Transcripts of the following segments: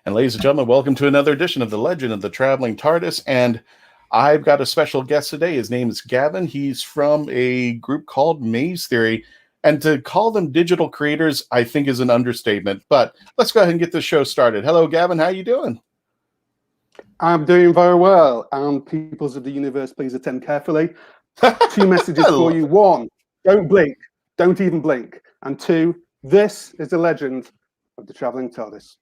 And ladies and gentlemen, welcome to another edition of the Legend of the Traveling TARDIS. And I've got a special guest today. His name is Gavin. He's from a group called Maze Theory. And to call them digital creators, I think is an understatement. But let's go ahead and get this show started. Hello, Gavin. How you doing? I'm doing very well. And peoples of the universe, please attend carefully. 2 messages for you. 1, don't blink. Don't even blink. And 2, this is the legend of the Traveling TARDIS.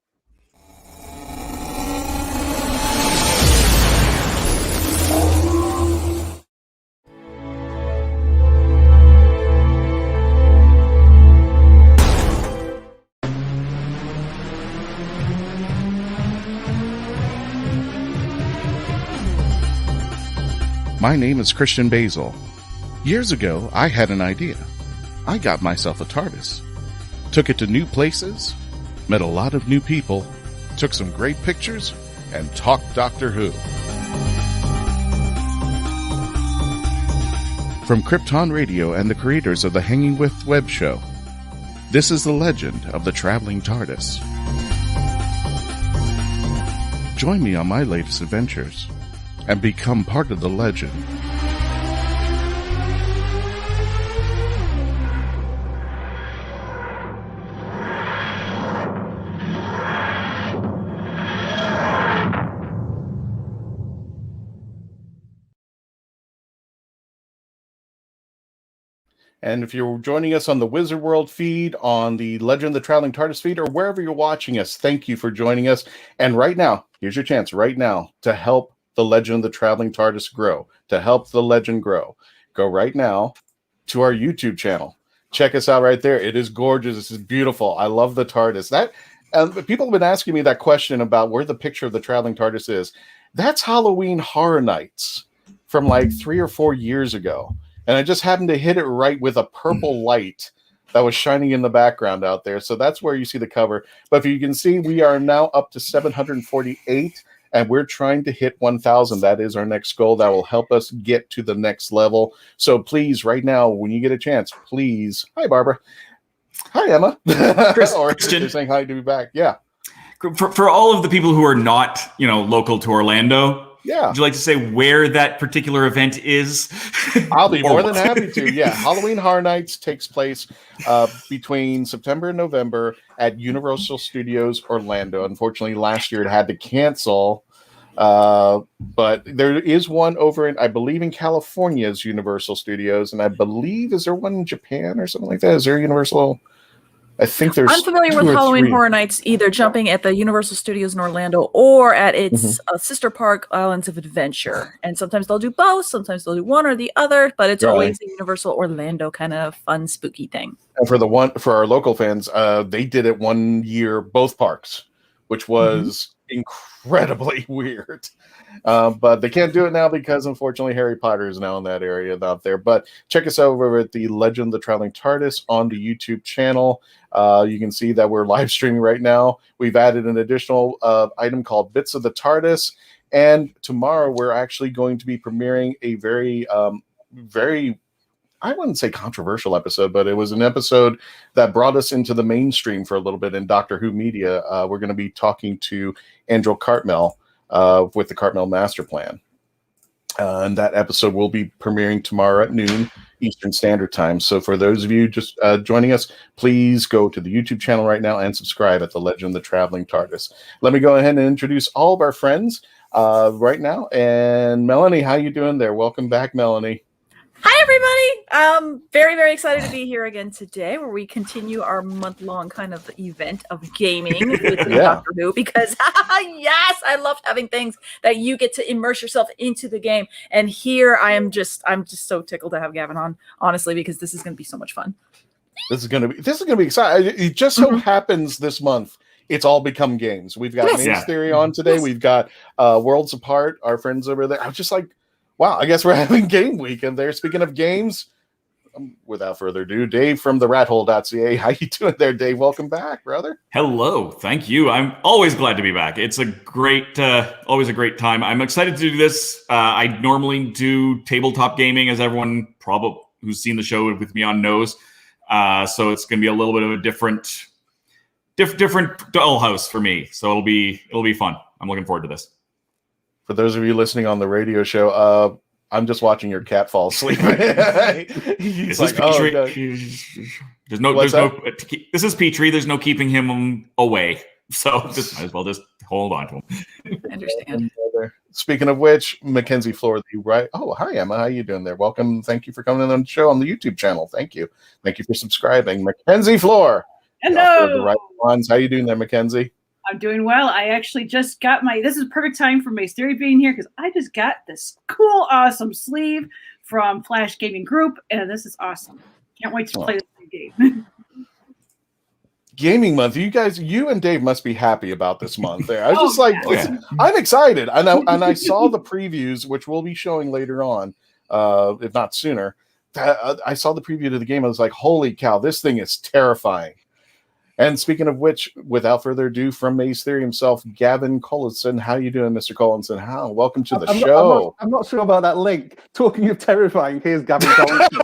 My name is Christian Basil. Years ago, I had an idea. I got myself a TARDIS. Took it to new places, met a lot of new people, took some great pictures, and talked Doctor Who. From Krypton Radio and the creators of the Hanging With web show, this is the legend of the Traveling TARDIS. Join me on my latest adventures and become part of the legend. And if you're joining us on the Wizard World feed, on the Legend of the Traveling TARDIS feed, or wherever you're watching us, thank you for joining us. And right now, here's your chance right now to help the Legend of the Traveling TARDIS grow, to help the legend grow. Go right now to our YouTube channel. Check us out right there. It is gorgeous. This is beautiful. I love the TARDIS. People have been asking me that question about where the picture of the Traveling TARDIS is. That's Halloween Horror Nights from like 3 or 4 years ago. And I just happened to hit it right with a purple light that was shining in the background out there. So that's where you see the cover. But if you can see, we are now up to 748. And we're trying to hit 1,000. That is our next goal. That will help us get to the next level. So please, right now, when you get a chance, please. Hi, Barbara. Hi, Emma. Christian. They're saying hi to be back. Yeah. For all of the people who are not, local to Orlando, yeah, would you like to say where that particular event is? I'll be more than happy to. Yeah, Halloween Horror Nights takes place between September and November at Universal Studios Orlando. Unfortunately, last year it had to cancel, but there is one over in, I believe, in California's Universal Studios, and I believe, is there one in Japan or something like that? Is there Universal? I think there's. I'm familiar with Halloween Horror Nights, either jumping at the Universal Studios in Orlando or at its sister park, Islands of Adventure. And sometimes they'll do both, sometimes they'll do one or the other, but it's always a Universal Orlando kind of fun, spooky thing. And for our local fans, they did it one year, both parks, which was incredibly weird. But they can't do it now because, unfortunately, Harry Potter is now in that area out there. But check us out over at the Legend of the Traveling TARDIS on the YouTube channel. You can see that we're live streaming right now. We've added an additional item called Bits of the TARDIS. And tomorrow we're actually going to be premiering a very, I wouldn't say controversial episode, but it was an episode that brought us into the mainstream for a little bit in Doctor Who media. We're going to be talking to Andrew Cartmel with the Cartmel Master Plan. And that episode will be premiering tomorrow at noon Eastern Standard Time. So for those of you just joining us, please go to the YouTube channel right now and subscribe at the Legend of the Traveling TARDIS. Let me go ahead and introduce all of our friends right now. And Melanie, how you doing there? Welcome back, Melanie. Hi, everybody. Very, very excited to be here again today, where we continue our month-long kind of event of gaming with Doctor Who, because yes, I love having things that you get to immerse yourself into the game. And here I'm just so tickled to have Gavin on, honestly, because this is going to be so much fun. This is going to be exciting. It just so happens this month it's all become games. We've got Maze Theory on today. We've got Worlds Apart, our friends over there. I was just like, wow, I guess we're having game week. And there, speaking of games, without further ado, Dave from the rathole.ca. How you doing there, Dave? Welcome back, brother. Hello. Thank you. I'm always glad to be back. It's a great, always a great time. I'm excited to do this. I normally do tabletop gaming, as everyone probably who's seen the show with me on knows. So it's going to be a little bit of a different different dollhouse for me. So it'll be fun. I'm looking forward to this. For those of you listening on the radio show, I'm just watching your cat fall asleep. He's like, Petrie? oh, This is Petrie. There's no keeping him away. So just might as well just hold on to him. I understand. Speaking of which, Mackenzie Floor, right? Oh, hi Emma, how you doing there? Welcome. Thank you for coming on the show on the YouTube channel. Thank you for subscribing, Mackenzie Floor. Hello. The right ones. How you doing there, Mackenzie? I'm doing well. I actually just got this is perfect time for Mace Theory being here because I just got this cool, awesome sleeve from Flash Gaming Group, and this is awesome. Can't wait to play this game. Gaming month. You and Dave must be happy about this month there. I was yeah. I'm excited. And I saw the previews, which we'll be showing later on, if not sooner. I saw the preview to the game. I was like, holy cow, this thing is terrifying. And speaking of which, without further ado, from Maze Theory himself, Gavin Collinson. How you doing, Mr. Collinson? Welcome to the show. I'm not sure about that link. Talking of terrifying, here's Gavin Collinson.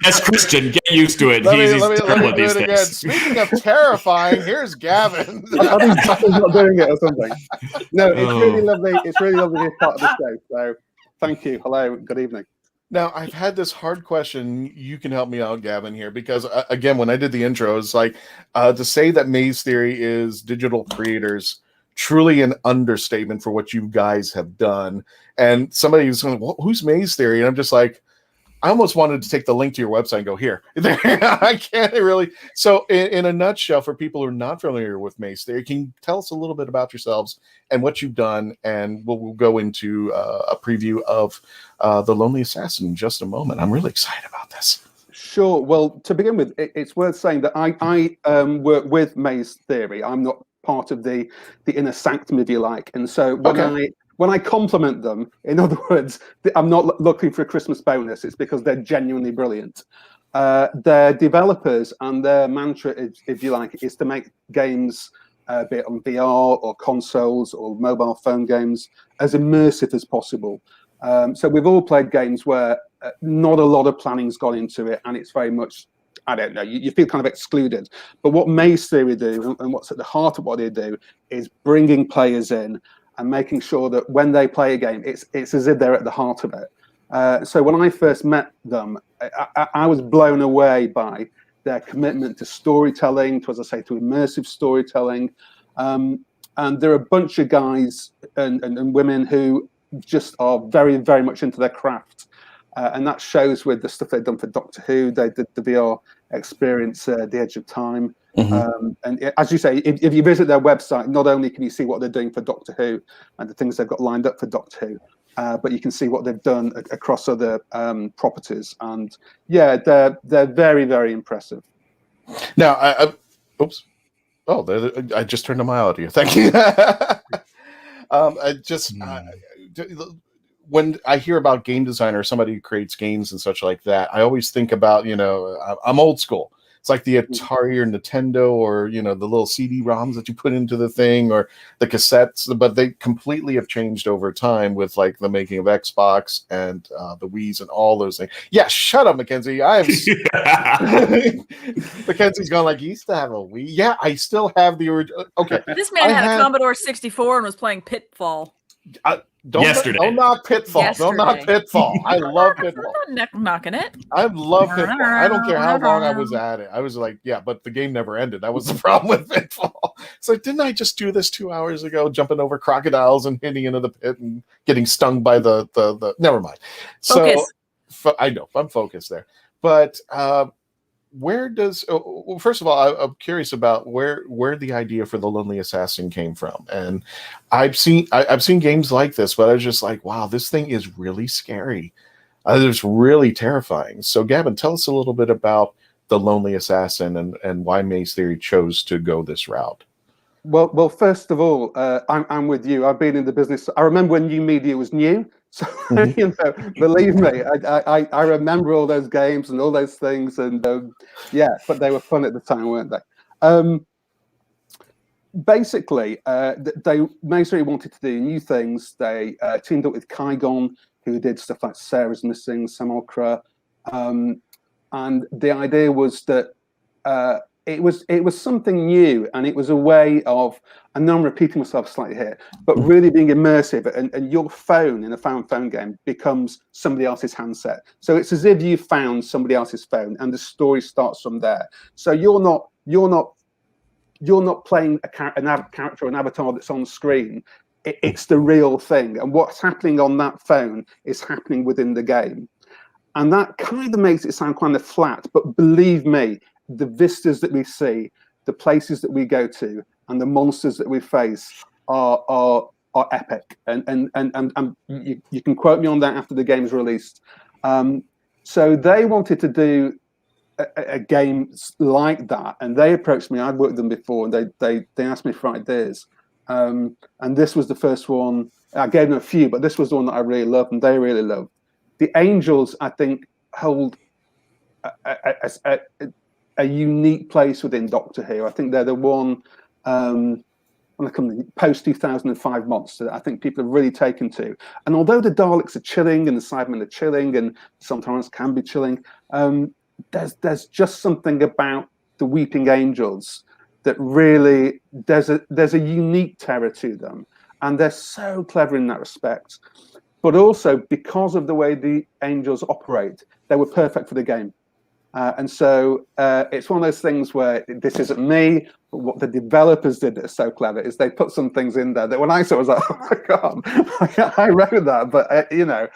As Christian, get used to it. Let me terrible at do these it again. things. Speaking of terrifying, here's Gavin. I think Gavin not doing it or something. No, it's really lovely. It's really lovely to be part of the show. So thank you. Hello. Good evening. Now, I've had this hard question. You can help me out, Gavin, here, because, again, when I did the intro, it's like to say that Maze Theory is digital creators, truly an understatement for what you guys have done. And somebody was going, well, who's Maze Theory? And I'm just like, I almost wanted to take the link to your website and go, here. I can't really. So in a nutshell, for people who are not familiar with Maze Theory, can you tell us a little bit about yourselves and what you've done? And we'll go into a preview of The Lonely Assassin in just a moment. I'm really excited about this. Sure. Well, to begin with, it's worth saying that I work with Maze Theory. I'm not part of the inner sanctum, if you like. And so when I compliment them, in other words, I'm not looking for a Christmas bonus. It's because they're genuinely brilliant. They're developers, and their mantra, if you like, is to make games, be it on VR or consoles or mobile phone games, as immersive as possible. So we've all played games where not a lot of planning's gone into it, and it's very much, I don't know, you feel kind of excluded. But what Maze Theory do, and what's at the heart of what they do, is bringing players in and making sure that when they play a game, it's as if they're at the heart of it. So when I first met them, I was blown away by their commitment to storytelling, to, as I say, to immersive storytelling. And there are a bunch of guys and women who just are very, very much into their craft. And that shows with the stuff they've done for Doctor Who. They did the VR experience, The Edge of Time. Mm-hmm. And as you say, if you visit their website, not only can you see what they're doing for Doctor Who and the things they've got lined up for Doctor Who, but you can see what they've done across other properties. And yeah, they're very, very impressive. Now, I just turned on my audio. Thank you. When I hear about game designer, somebody who creates games and such like that, I always think about, I'm old school. It's like the Atari or Nintendo or, the little CD-ROMs that you put into the thing or the cassettes, but they completely have changed over time with like the making of Xbox and the Wii's and all those things. Yeah, shut up, Mackenzie. Mackenzie's gone like, you used to have a Wii. Yeah, I still have the original. Okay. This man had a Commodore 64 and was playing Pitfall. Don't knock Pitfall. Don't knock Pitfall. I love Pitfall. I'm not knocking it. I love Pitfall. I don't care how long I was at it. I was like, yeah, but the game never ended. That was the problem with Pitfall. So didn't I just do this 2 hours ago, jumping over crocodiles and hitting into the pit and getting stung by the never mind. Focus. So I know I'm focused there, but where does first of all, I'm curious about where the idea for The Lonely Assassin came from. And I've seen games like this, but I was just like, wow, this thing is really scary. It's really terrifying. So Gavin, tell us a little bit about The Lonely Assassin and why Maze Theory chose to go this route. Well, first of all, I'm with you. I've been in the business. I remember when new media was new. So, believe me, I remember all those games and all those things. And but they were fun at the time, weren't they? Basically, Maze Theory wanted to do new things. They teamed up with Kygon, who did stuff like Sarah's Missing, Samokra. And the idea was that it was something new, and it was a way of, I know I'm repeating myself slightly here, but really being immersive, and your phone in a phone game becomes somebody else's handset. So it's as if you found somebody else's phone, and the story starts from there. So you're not playing a character or an avatar that's on screen. It's the real thing, and what's happening on that phone is happening within the game. And that kind of makes it sound kind of flat, but believe me, the vistas that we see, the places that we go to, and the monsters that we face are epic. And you can quote me on that after the game is released. So they wanted to do a game like that, and they approached me. I'd worked with them before, and they asked me for ideas. And this was the first one. I gave them a few, but this was the one that I really loved, and they really loved. The Angels, I think, hold a unique place within Doctor Who. I think they're the one when I come post 2005 monster I think people have really taken to. And although the Daleks are chilling and the Cybermen are chilling and sometimes can be chilling, there's just something about the Weeping Angels that really there's a unique terror to them, and they're so clever in that respect. But also, because of the way the Angels operate, they were perfect for the game. And so it's one of those things where this isn't me, but what the developers did that is so clever is they put some things in there that when I saw it, I was like, oh my God, I wrote that. But, you know,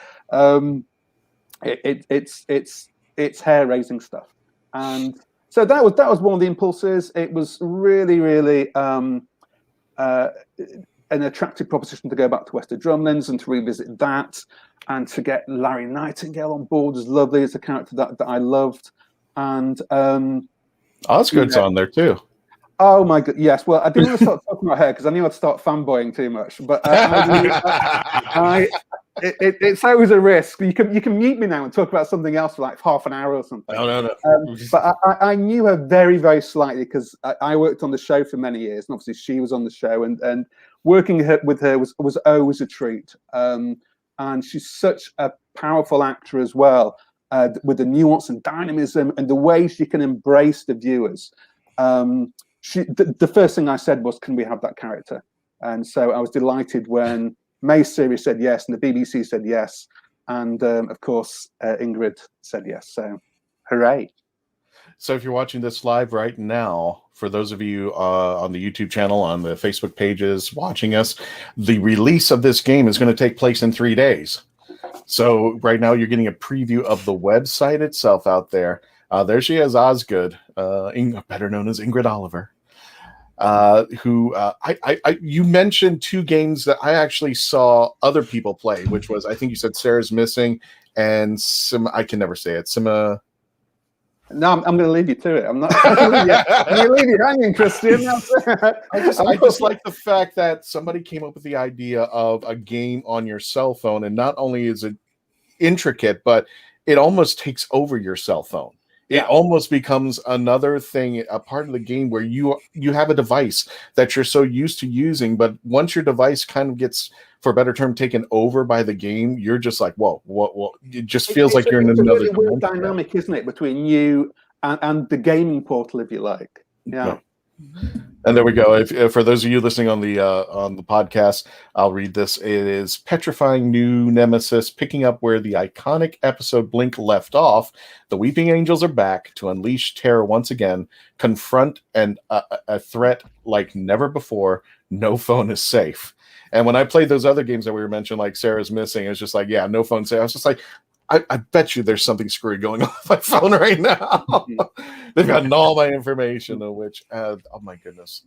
it's hair-raising stuff. And so that was one of the impulses. It was really, really an attractive proposition to go back to West of Drumlins and to revisit that, and to get Larry Nightingale on board was lovely as a character that I loved. And Osgood's on there too. Oh my God, yes. Well, I didn't want to start talking about her because I knew I'd start fanboying too much. But it's always a risk. You can mute me now and talk about something else for like half an hour or something. No. But I knew her very, very slightly because I worked on the show for many years, and obviously she was on the show, and working with her was always a treat. And she's such a powerful actor as well, with the nuance and dynamism and the way she can embrace the viewers. The first thing I said was, can we have that character? And so I was delighted when May's series said yes, and the BBC said yes, and of course Ingrid said yes. So, hooray! So if you're watching this live right now, for those of you on the YouTube channel, on the Facebook pages watching us, the release of this game is going to take place in 3 days. So right now you're getting a preview of the website itself out there. There she is, Osgood, better known as Ingrid Oliver. Who you mentioned two games that I actually saw other people play, which was, I think you said Sarah's Missing and I can never say it. No, I'm going to leave you to it. I'm not. I'm going to leave you hanging, Christian. I just like the fact that somebody came up with the idea of a game on your cell phone, and not only is it intricate, but it almost takes over your cell phone. It almost becomes another thing, a part of the game where you have a device that you're so used to using, but once your device kind of gets, for a better term, taken over by the game, you're just like, whoa, it just feels like you're in another really weird dynamic, isn't it, between you and the gaming portal, if you like. Yeah. And there we go. If for those of you listening on the podcast, I'll read this. It is petrifying new nemesis, picking up where the iconic episode Blink left off. The Weeping Angels are back to unleash terror once again, confront a threat like never before. No phone is safe. And when I played those other games that we were mentioning, like Sarah's Missing, it was just like, no phone safe. I was just like, I bet you there's something screwy going on with my phone right now. They've gotten all my information, which, oh my goodness,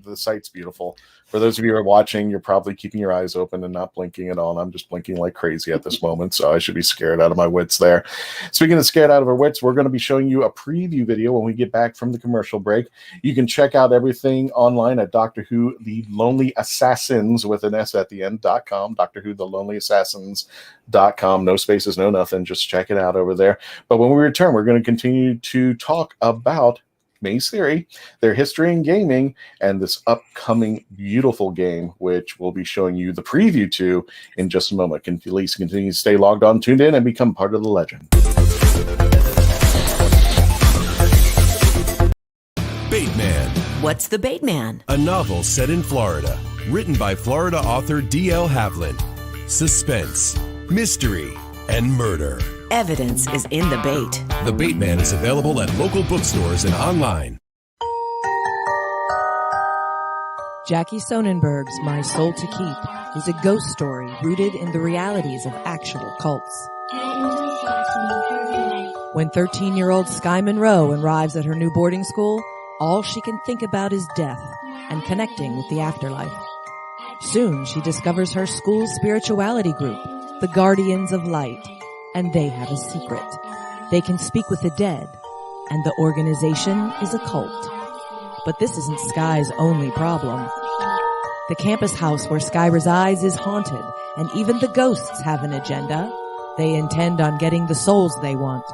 the site's beautiful. For those of you who are watching, you're probably keeping your eyes open and not blinking at all. And I'm just blinking like crazy at this moment, so I should be scared out of my wits there. Speaking of scared out of our wits, we're going to be showing you a preview video when we get back from the commercial break. You can check out everything online at Doctor Who The Lonely Assassins with an S at the end.com. Doctor Who The Lonely Assassins.com. No spaces, no nothing. Just check it out over there. But when we return, we're going to continue to talk about May's Theory, their history in gaming, and this upcoming beautiful game, which we'll be showing you the preview to in just a moment. Please continue to stay logged on, tuned in, and become part of the legend. Bateman. What's the Bateman? A novel set in Florida, written by Florida author D.L. Havlin. Suspense, mystery, and murder. Evidence is in the bait. The Bateman is available at local bookstores and online. Jackie Sonnenberg's My Soul to Keep is a ghost story rooted in the realities of actual cults. When 13-year-old Sky Monroe arrives at her new boarding school, all she can think about is death and connecting with the afterlife. Soon she discovers her school's spirituality group, the Guardians of Light, and they have a secret. They can speak with the dead, and the organization is a cult. But this isn't Sky's only problem. The campus house where Sky resides is haunted, and even the ghosts have an agenda. They intend on getting the souls they want.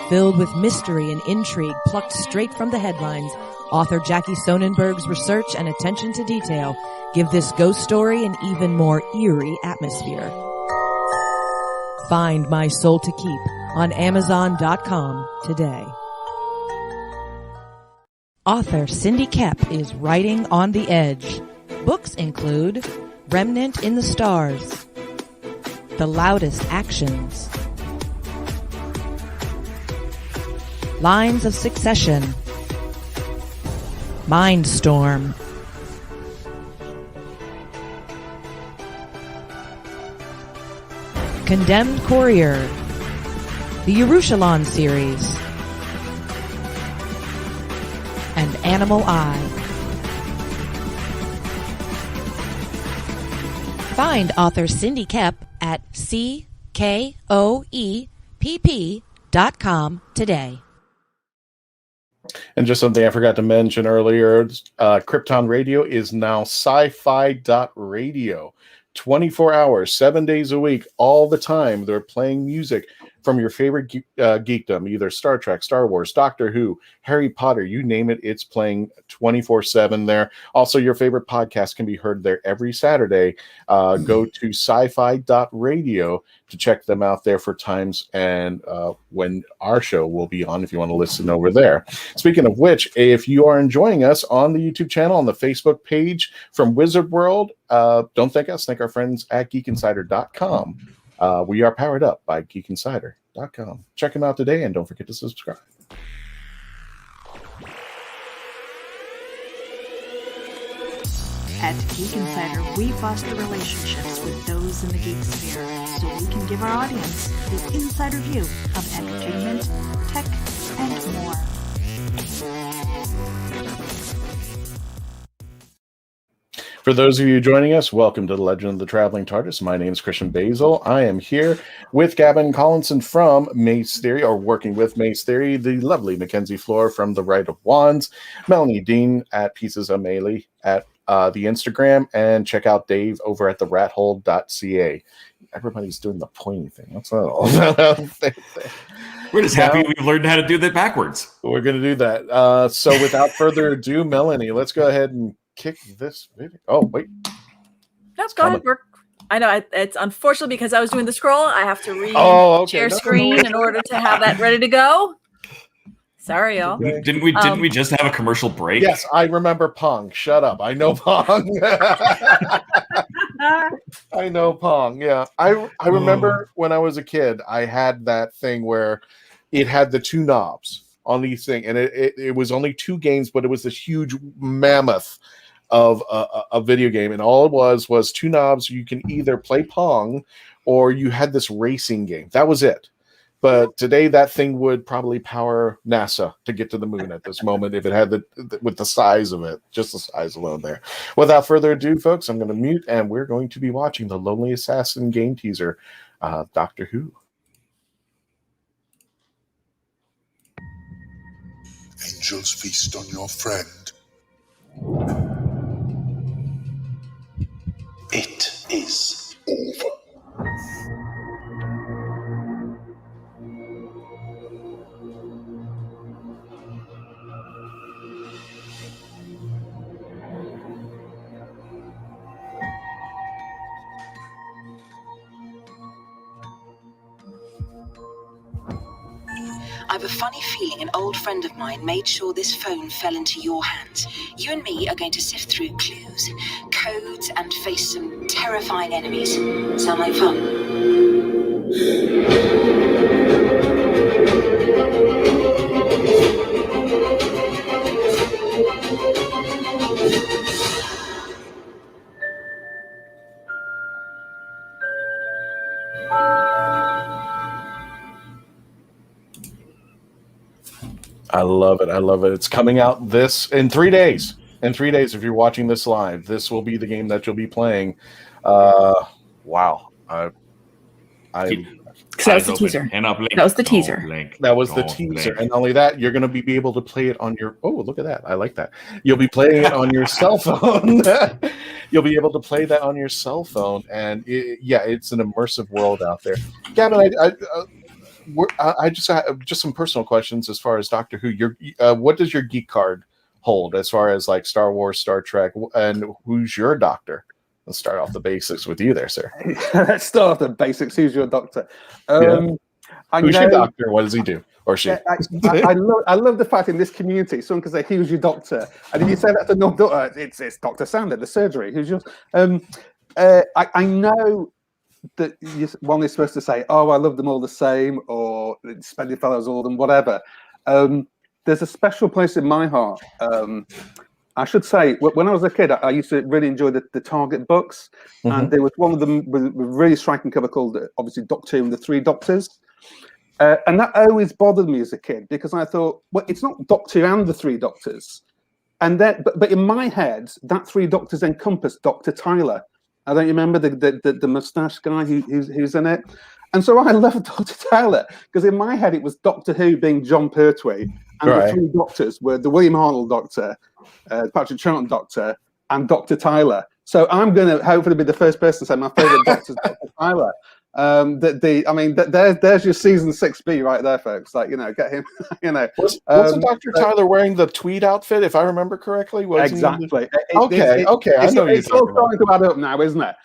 Filled with mystery and intrigue plucked straight from the headlines, author Jackie Sonnenberg's research and attention to detail give this ghost story an even more eerie atmosphere. Find My Soul to Keep on Amazon.com today. Author Cindy Kep is writing on the edge. Books include Remnant in the Stars, The Loudest Actions, Lines of Succession, Mindstorm, Condemned Courier, the Yerushalayim series, and Animal Eye. Find author Cindy Kep at CKOEPP.com today. And just something I forgot to mention earlier, Krypton Radio is now sci-fi.radio. 24 hours, 7 days a week, all the time. They're playing music from your favorite geekdom, either Star Trek, Star Wars, Doctor Who, Harry Potter, you name it, it's playing 24/7 there. Also, your favorite podcast can be heard there every Saturday. Go to sci-fi.radio to check them out there for times and when our show will be on if you want to listen over there. Speaking of which, if you are enjoying us on the YouTube channel, on the Facebook page from Wizard World, don't thank us, thank our friends at geekinsider.com. We are powered up by geekinsider.com. Check them out today and don't forget to subscribe. At Geek Insider, we foster relationships with those in the geek sphere so we can give our audience the insider view of entertainment, tech, and more. For those of you joining us, welcome to the Legend of the Traveling TARDIS. My name is Christian Basil. I am here with Gavin Collinson from Maze Theory, or working with Maze Theory, the lovely Mackenzie Floor from The Right of Wands, Melanie Dean at Pieces of Melee at the Instagram, and check out Dave over at therathole.ca. Everybody's doing the pointy thing. That's all. We're just happy we've learned how to do that backwards. We're going to do that. So without further ado, Melanie, let's go ahead and kick this video. Oh, wait. No, go ahead. I know it's unfortunately because I was doing the scroll. I have to share screen in order to have that ready to go. Sorry, y'all. Didn't we just have a commercial break? Yes, I remember Pong. Shut up. I know Pong. I know Pong. Yeah. I remember when I was a kid, I had that thing where it had the two knobs on these things, and it was only two games, but it was this huge mammoth of a video game, and all it was two knobs. You can either play Pong or you had this racing game. That was it. But today that thing would probably power NASA to get to the moon at this moment if it had with the size of it, just the size alone there. Without further ado, folks, I'm going to mute, and we're going to be watching the Lonely Assassin game teaser, Doctor Who. Angels feast on your friend. It is over. I've a funny feeling an old friend of mine made sure this phone fell into your hands. You and me are going to sift through clues, codes, and face some terrifying enemies. Sound like fun? I love it. I love it. It's coming out in 3 days. In 3 days, if you're watching this live, this will be the game that you'll be playing. Wow. That was the teaser. That was the teaser. That was the teaser. And not only that, you're going to be able to play it on your... Oh, look at that. I like that. You'll be playing it on your cell phone. You'll be able to play that on your cell phone. And it's an immersive world out there. Gavin, I just have just some personal questions as far as Doctor Who. What does your geek card hold as far as like Star Wars, Star Trek, and who's your doctor? Let's start off the basics with you there, sir. Let's start off the basics. Who's your doctor? Who's your doctor? What does he do? Or she? I love the fact in this community, someone can say, "Who's your doctor?" And if you say that to no doctor, it's Dr. Sander, the surgery. Who's yours? I know that one is supposed to say, "Oh, I love them all the same," or "Spendy fellows, all of them," whatever. There's a special place in my heart. I should say, when I was a kid, I used to really enjoy the Target books, and there was one of them with a really striking cover called, obviously, Doctor Who and the Three Doctors. And that always bothered me as a kid because I thought, well, it's not Doctor Who and the Three Doctors. And then, but in my head, that Three Doctors encompassed Dr. Tyler. I don't remember the mustache guy who's in it. And so I loved Dr. Tyler because in my head it was Doctor Who being John Pertwee, and the Three Doctors were the William Hartnell Doctor, Patrick Troughton Doctor, and Dr. Tyler. So I'm going to hopefully be the first person to say my favourite Doctor is Dr. Tyler. There's your season 6B right there, folks. Like, get him. Wasn't Dr. Tyler wearing the tweed outfit, if I remember correctly? Exactly. Okay. I know it's all starting to add up now, isn't it?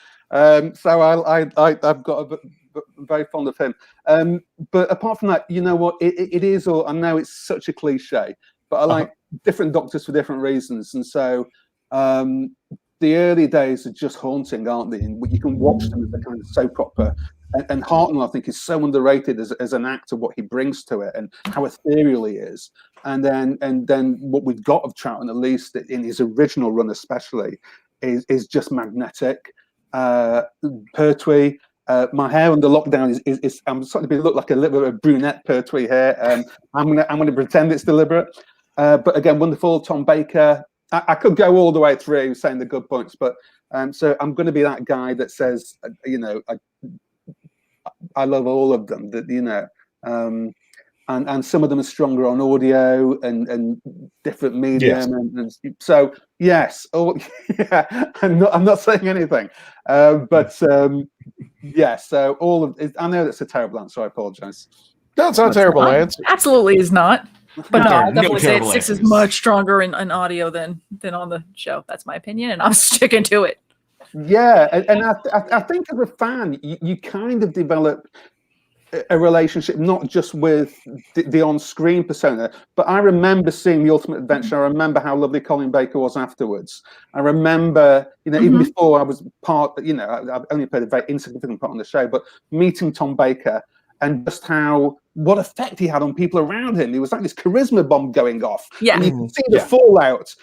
So I've got I'm very fond of him. But apart from that, you know what? It is all. I know it's such a cliche, but I like different doctors for different reasons, and so. The early days are just haunting, aren't they? And you can watch them as a kind of soap opera. And Hartnell, I think, is so underrated as an actor, what he brings to it and how ethereal he is. And then what we've got of Troughton, at least in his original run especially, is just magnetic. Pertwee, my hair under lockdown is I'm starting to look like a little bit of brunette Pertwee hair. I'm gonna pretend it's deliberate. But again, wonderful. Tom Baker. I could go all the way through saying the good points, but so I'm going to be that guy that says, I love all of them. That and some of them are stronger on audio and different medium, and so yes, I'm not saying anything, but yes. So all of it, I know that's a terrible answer. I apologize. That's not a terrible answer. Absolutely is not. But no, I'll definitely say 6 is answers. much stronger in audio than on the show. That's my opinion, and I'm sticking to it. Yeah, and I think as a fan, you kind of develop a relationship not just with the on-screen persona, but I remember seeing The Ultimate Adventure. I remember how lovely Colin Baker was afterwards. I remember, even before I was part, I've only played a very insignificant part on the show, but meeting Tom Baker and just what effect he had on people around him. It was like this charisma bomb going off. Yeah. And you can see the fallout,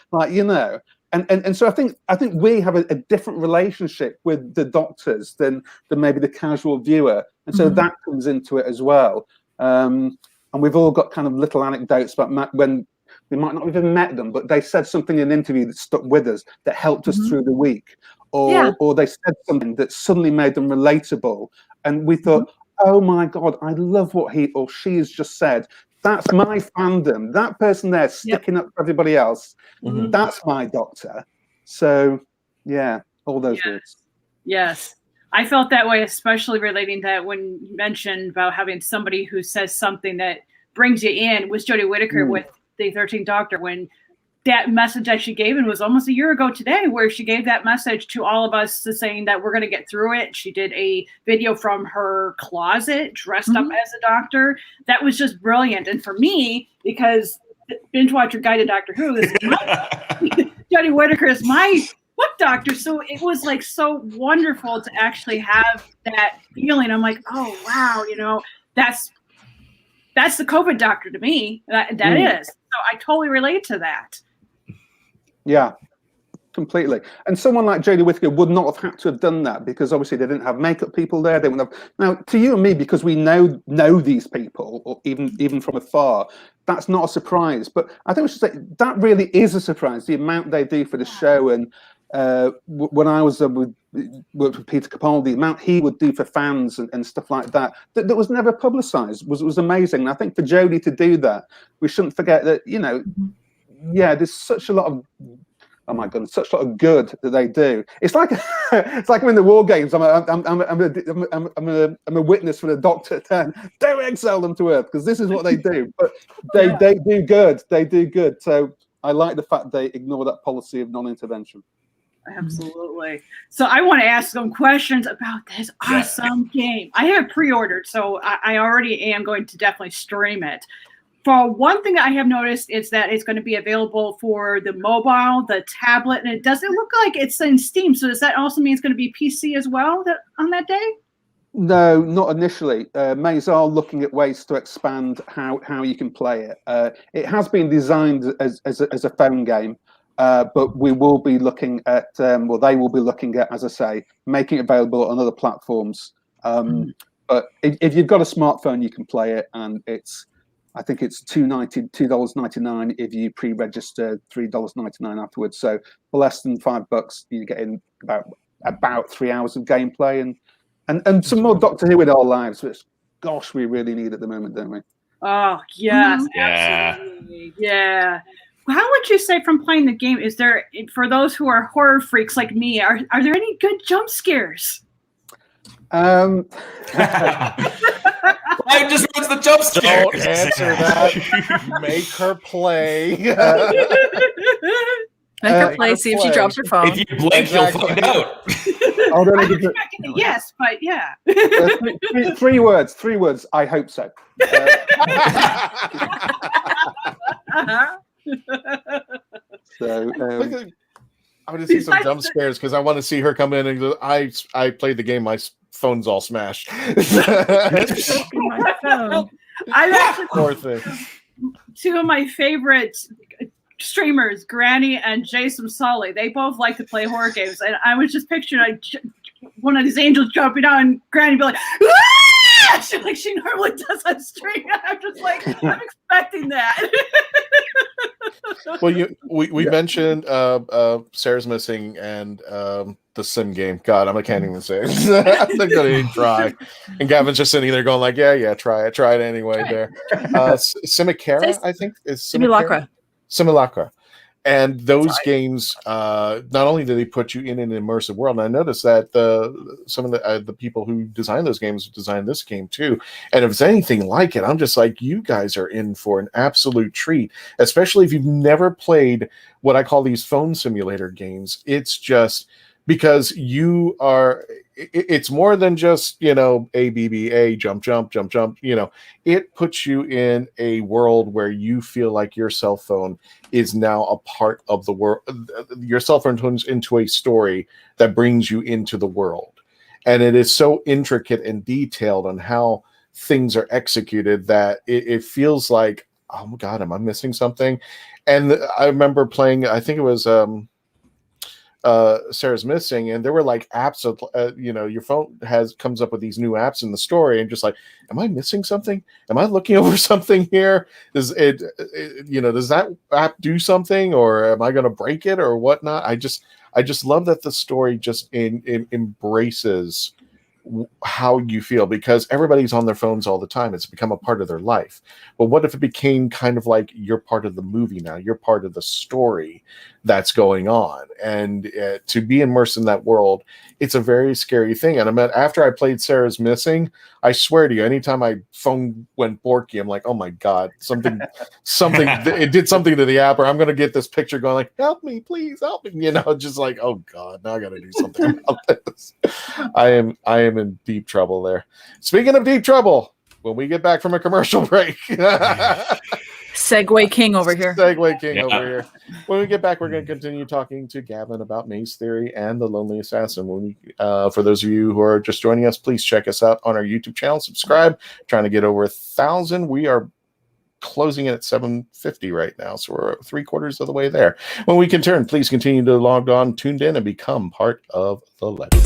And so I think we have a different relationship with the doctors than maybe the casual viewer. And so that comes into it as well. And we've all got kind of little anecdotes about when we might not have even met them, but they said something in an interview that stuck with us, that helped us through the week. Or they said something that suddenly made them relatable. And we thought, oh my God, I love what he or she has just said. That's my fandom. That person there sticking up for everybody else. That's my doctor. So, yeah, all those words. Yes. I felt that way, especially relating to that when you mentioned about having somebody who says something that brings you in. Was Jodie Whittaker with the 13th Doctor when that message that she gave, and it was almost a year ago today, where she gave that message to all of us, saying that we're going to get through it. She did a video from her closet dressed up as a doctor. That was just brilliant. And for me, because Binge Watcher Guide to Doctor Who, this is Jodie Whittaker is my book doctor, so it was like so wonderful to actually have that feeling. I'm like, oh wow, that's the COVID doctor to me. That is. So I totally relate to that. Yeah, completely. And someone like Jodie Whittaker would not have had to have done that, because obviously they didn't have makeup people there. They wouldn't have. Now, to you and me, because we know these people, or even from afar, that's not a surprise. But I think we should say that really is a surprise. The amount they do for the show, and when I was worked with Peter Capaldi, the amount he would do for fans and stuff like that was never publicised was amazing. And I think for Jodie to do that, we shouldn't forget that there's such a lot of such a lot of good that they do. It's like I'm in the war games. I'm a witness for the Doctor. Don't exile them to Earth, because this is what they do. But they do good. They do good. So I like the fact they ignore that policy of non-intervention. Absolutely. So I want to ask some questions about this awesome game. I have it pre-ordered, so I already am going to definitely stream it. For one thing that I have noticed is that it's going to be available for the mobile, the tablet, and it doesn't look like it's in Steam. So does that also mean it's going to be PC as well on that day? No, not initially. Maze are looking at ways to expand how you can play it. It has been designed as a phone game, but we will be looking at, they will be looking at, as I say, making it available on other platforms. But if you've got a smartphone, you can play it, and I think it's $2.99 if you pre-register, $3.99 afterwards. So for less than $5, you get in about 3 hours of gameplay and some more Doctor Who in our lives, which, gosh, we really need at the moment, don't we? Oh yes, absolutely, yeah. How would you say, from playing the game, is there, for those who are horror freaks like me, are there any good jump scares? I just wants the jump scare. Don't answer that. Make her play. Make her play. See if she drops her phone. If you blink, you'll find out. Yes, but yeah. Three words. I hope so. I'm going to see some jump scares because I want to see her come in and go, I played the game. My phone's all smashed. My phone. I've actually Poor thing. Two of my favorite streamers, Granny and Jason Sully, they both like to play horror games, and I was just picturing one of these angels jumping out and Granny be like, ah! like she normally does on stream. I'm just like, I'm expecting that. Well, we mentioned Sarah's Missing and the Sim game. God, I can't even say it. I'm not gonna even try. And Gavin's just sitting there going like, yeah, try it anyway. There, Simulacra, I think is Simulacra. And those games, not only do they put you in an immersive world, and I noticed that some of the people who designed those games designed this game too. And if it's anything like it, I'm just like, you guys are in for an absolute treat, especially if you've never played what I call these phone simulator games. It's just because it's more than just, ABBA, jump, it puts you in a world where you feel like your cell phone is now a part of the world. Your cell phone turns into a story that brings you into the world. And it is so intricate and detailed on how things are executed that it feels like, oh my God, am I missing something? And I remember playing, I think it was, Sarah's Missing, and there were like apps of your phone comes up with these new apps in the story, and just like, am I missing something? Am I looking over something here? Does does that app do something, or am I going to break it or whatnot? I just love that the story just embraces how you feel, because everybody's on their phones all the time. It's become a part of their life. But what if it became kind of like you're part of the movie now? You're part of the story that's going on. And to be immersed in that world, it's a very scary thing. And I mean, after I played Sarah's Missing, I swear to you, anytime my phone went borky, I'm like, oh my God, something, it did something to the app, or I'm going to get this picture going like, help me, please help me. You know, just like, oh God, now I got to do something about this. I am in deep trouble there. Speaking of deep trouble, when we get back from a commercial break, Segway King over here. Segway King over here. When we get back, we're going to continue talking to Gavin about Maze Theory and The Lonely Assassin. For those of you who are just joining us, please check us out on our YouTube channel. Subscribe. Trying to get over 1,000. We are closing in at 750 right now, so we're 3/4 of the way there. When we can turn, please continue to log on, tuned in, and become part of the legend.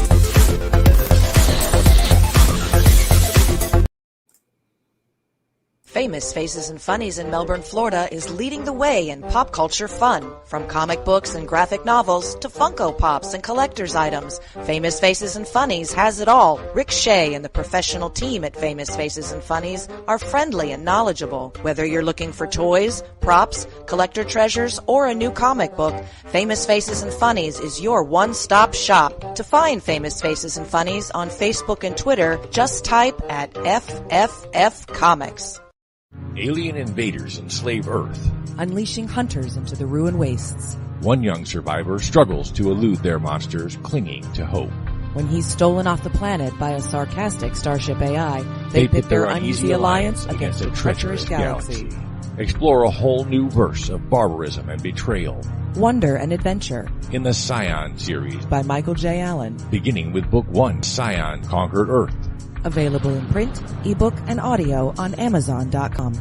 Famous Faces and Funnies in Melbourne, Florida is leading the way in pop culture fun. From comic books and graphic novels to Funko Pops and collector's items, Famous Faces and Funnies has it all. Rick Shea and the professional team at Famous Faces and Funnies are friendly and knowledgeable. Whether you're looking for toys, props, collector treasures, or a new comic book, Famous Faces and Funnies is your one-stop shop. To find Famous Faces and Funnies on Facebook and Twitter, just type at FFF Comics. Alien invaders enslave Earth. Unleashing hunters into the ruined wastes. One young survivor struggles to elude their monsters, clinging to hope. When he's stolen off the planet by a sarcastic starship AI, they pit their uneasy alliance against a treacherous galaxy. Explore a whole new verse of barbarism and betrayal. Wonder and adventure. In the Scion series by Michael J. Allen. Beginning with Book 1, Scion Conquered Earth. Available in print, ebook, and audio on Amazon.com.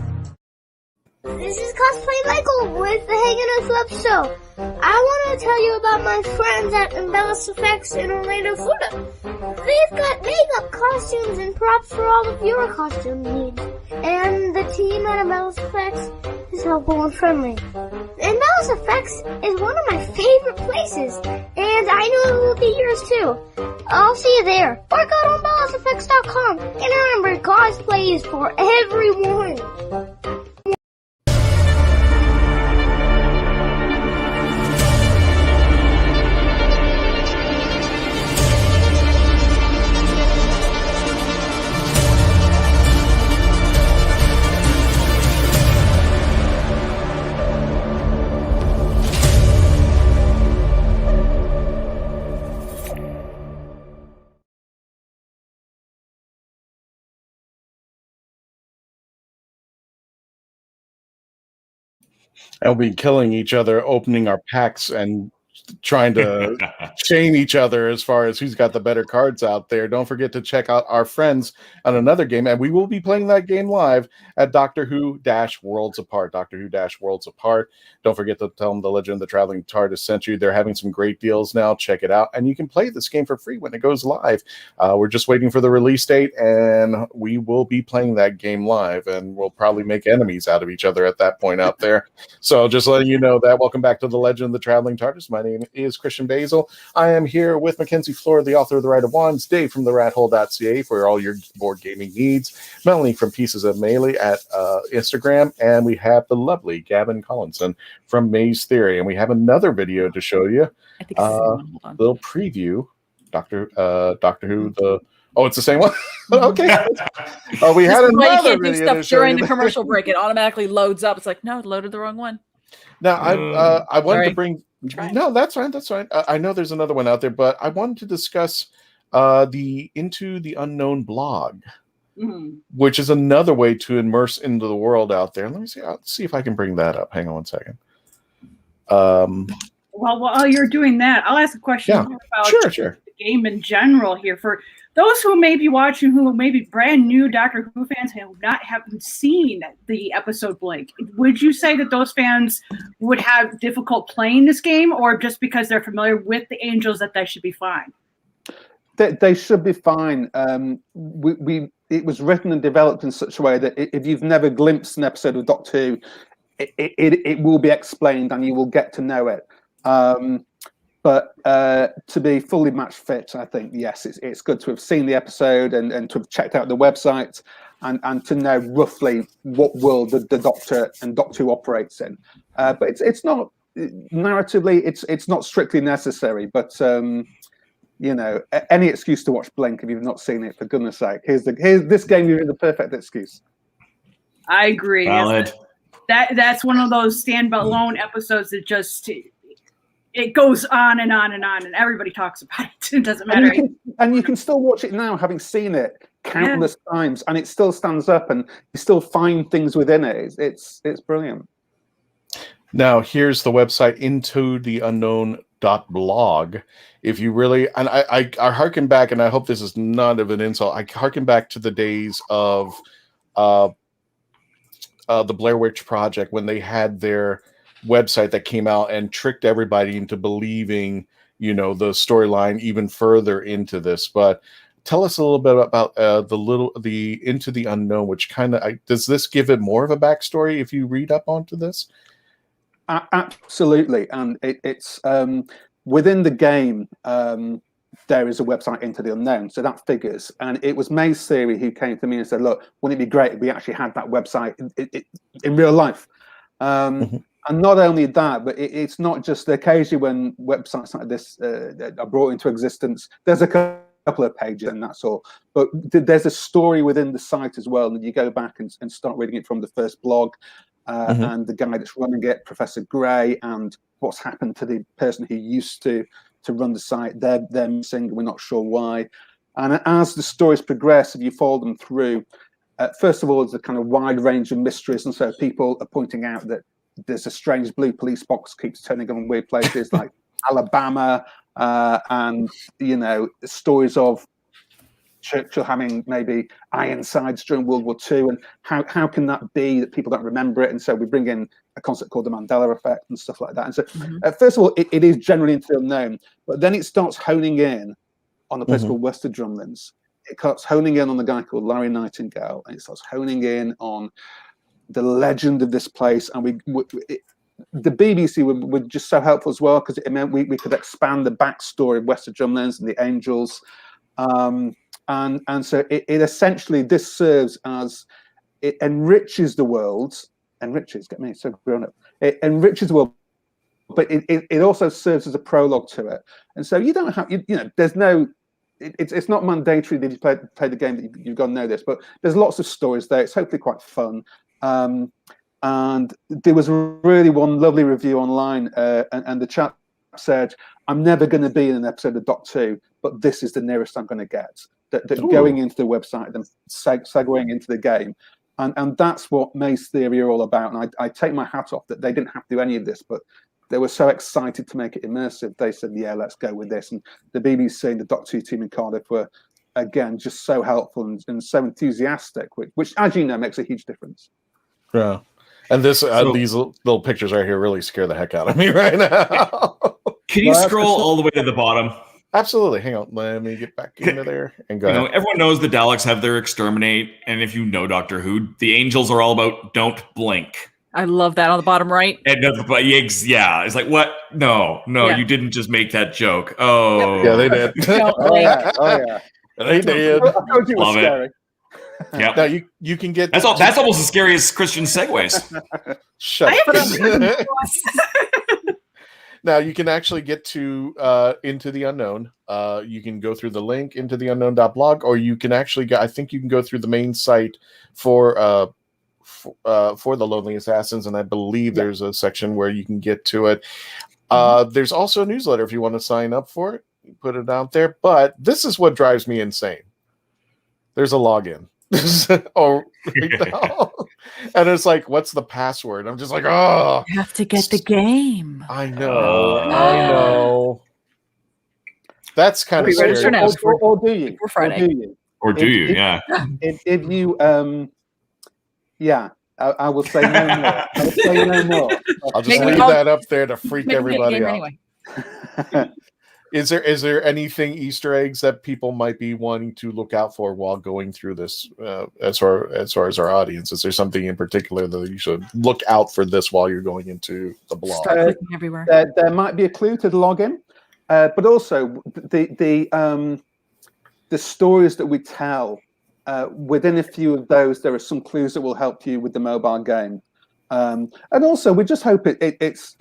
This is Cosplay Michael with the Hanging Out Club Show. I want to tell you about my friends at Embellis Effects in Orlando, Florida. They've got makeup, costumes, and props for all of your costume needs. And the team at Embellis Effects is helpful and friendly. Embellis Effects is one of my favorite places, and I know it will be yours too. I'll see you there. Or go to embelliseffects.com. And remember, cosplay is for everyone. And we'll be killing each other, opening our packs, and trying to shame each other as far as who's got the better cards out there. Don't forget to check out our friends on another game, and we will be playing that game live at Doctor Who Worlds Apart. Doctor Who Worlds Apart. Don't forget to tell them the Legend of the Traveling TARDIS sent you. They're having some great deals now. Check it out, and you can play this game for free when it goes live. We're just waiting for the release date, and we will be playing that game live, and we'll probably make enemies out of each other at that point out there. So just letting you know that. Welcome back to the Legend of the Traveling TARDIS. My name is Christian Basil. I am here with Mackenzie Floor, the author of The Rite of Wands, Dave from therathole.ca for all your board gaming needs, Melanie from Pieces of Melee at Instagram, and we have the lovely Gavin Collinson from Maze Theory, and we have another video to show you. I think it's little preview. Doctor Who, it's the same one. Okay. We had another video stuff to show during you. the commercial break. It automatically loads up. It's like, no, it loaded the wrong one. Now, I wanted Sorry. to bring. No, that's fine. That's fine. I know there's another one out there, but I wanted to discuss the Into the Unknown blog, which is another way to immerse into the world out there. Let me see. I'll see if I can bring that up. Hang on one second. Well, while you're doing that, I'll ask a question more about Sure. the game in general here. For those who may be watching, who may be brand new Doctor Who fans who haven't seen the episode Blink, would you say that those fans would have difficult playing this game, or just because they're familiar with the Angels that they should be fine? They should be fine. It was written and developed in such a way that if you've never glimpsed an episode of Doctor Who, it will be explained and you will get to know it. But to be fully match fit, I think, yes, it's good to have seen the episode and to have checked out the website and to know roughly what world the Doctor and Doctor Who operates in. But it's not narratively, it's not strictly necessary. But you know, any excuse to watch Blink if you've not seen it, for goodness sake. Here's this game. You're the perfect excuse. I agree. Valid. That's one of those standalone episodes that just it goes on and on and on, and everybody talks about it. It doesn't matter. And you can still watch it now, having seen it countless times, and it still stands up, and you still find things within it. It's brilliant. Now, here's the website intotheunknown.blog. If you really, and I harken back, and I hope this is not of an insult, I harken back to the days of the Blair Witch Project, when they had their website that came out and tricked everybody into believing, you know, the storyline even further into this. But tell us a little bit about the Into the Unknown, which kind of, does this give it more of a backstory if you read up onto this? Absolutely, and it's within the game. There is a website, Into the Unknown, so that figures. And it was May's theory who came to me and said, "Look, wouldn't it be great if we actually had that website in real life?" And not only that, but it's not just occasionally when websites like this are brought into existence. There's a couple of pages and that's all. But there's a story within the site as well, and you go back and start reading it from the first blog. And the guy that's running it, Professor Gray, and what's happened to the person who used to run the site. They're missing. We're not sure why. And as the stories progress, if you follow them through, first of all, there's a kind of wide range of mysteries, and so people are pointing out that there's a strange blue police box keeps turning up in weird places like Alabama, and you know, stories of Churchill having maybe Ironsides during World War II, and how can that be that people don't remember it? And so we bring in a concept called the Mandela effect and stuff like that. And so first of all, it is generally into the unknown, but then it starts honing in on a place called Wester Drumlins. It starts honing in on the guy called Larry Nightingale, and it starts honing in on the legend of this place. And the BBC were just so helpful as well, because it meant we could expand the backstory of Wester Drumlins and the Angels. And so it essentially, this serves as, it enriches the world, get me so grown up. It enriches the world, but it also serves as a prologue to it. And so you don't have, you know, there's no, it's not mandatory that you play the game that you've got to know this, but there's lots of stories there. It's hopefully quite fun. And there was really one lovely review online, and the chap said, "I'm never going to be in an episode of Doctor Who, but this is the nearest I'm going to get." That going into the website, then segueing into the game, and that's what May's theory are all about. And I take my hat off that they didn't have to do any of this, but they were so excited to make it immersive. They said, "Yeah, let's go with this." And the BBC and the Doctor Who team in Cardiff were, again, just so helpful and so enthusiastic, which, as you know, makes a huge difference. Yeah. And this these little pictures right here really scare the heck out of me right now. Can you scroll all the way to the bottom? Absolutely. Hang on. Let me get back into there and go. You know, everyone knows the Daleks have their exterminate, and if you know Doctor Who, the Angels are all about don't blink. I love that on the bottom right. And yeah, it's like, what? No, you didn't just make that joke. Oh, yeah, they did. Oh yeah, they did. I told you it was Love scary. Yeah, now you can get that's almost as scary as Christian segues. Shut up. Now you can actually get to Into the Unknown. You can go through the link intotheunknown.blog, or you can actually go, I think you can go through the main site for the Lonely Assassins, and I believe there's a section where you can get to it. There's also a newsletter if you want to sign up for it. You put it out there, but this is what drives me insane. There's a login. And it's like, what's the password? I'm just like, oh, you have to get the game. I know. That's kind of scary. Or do you? For Friday. Or do you? Yeah. If you, yeah, I will say no more. I will say no more. I'll just leave that up there to freak everybody out. Anyway. Is there anything Easter eggs that people might be wanting to look out for while going through this? As far as our audience, is there something in particular that you should look out for this while you're going into the blog? Start clicking everywhere. There might be a clue to the login. but also the stories that we tell. Within a few of those, there are some clues that will help you with the mobile game. And also, we just hope it's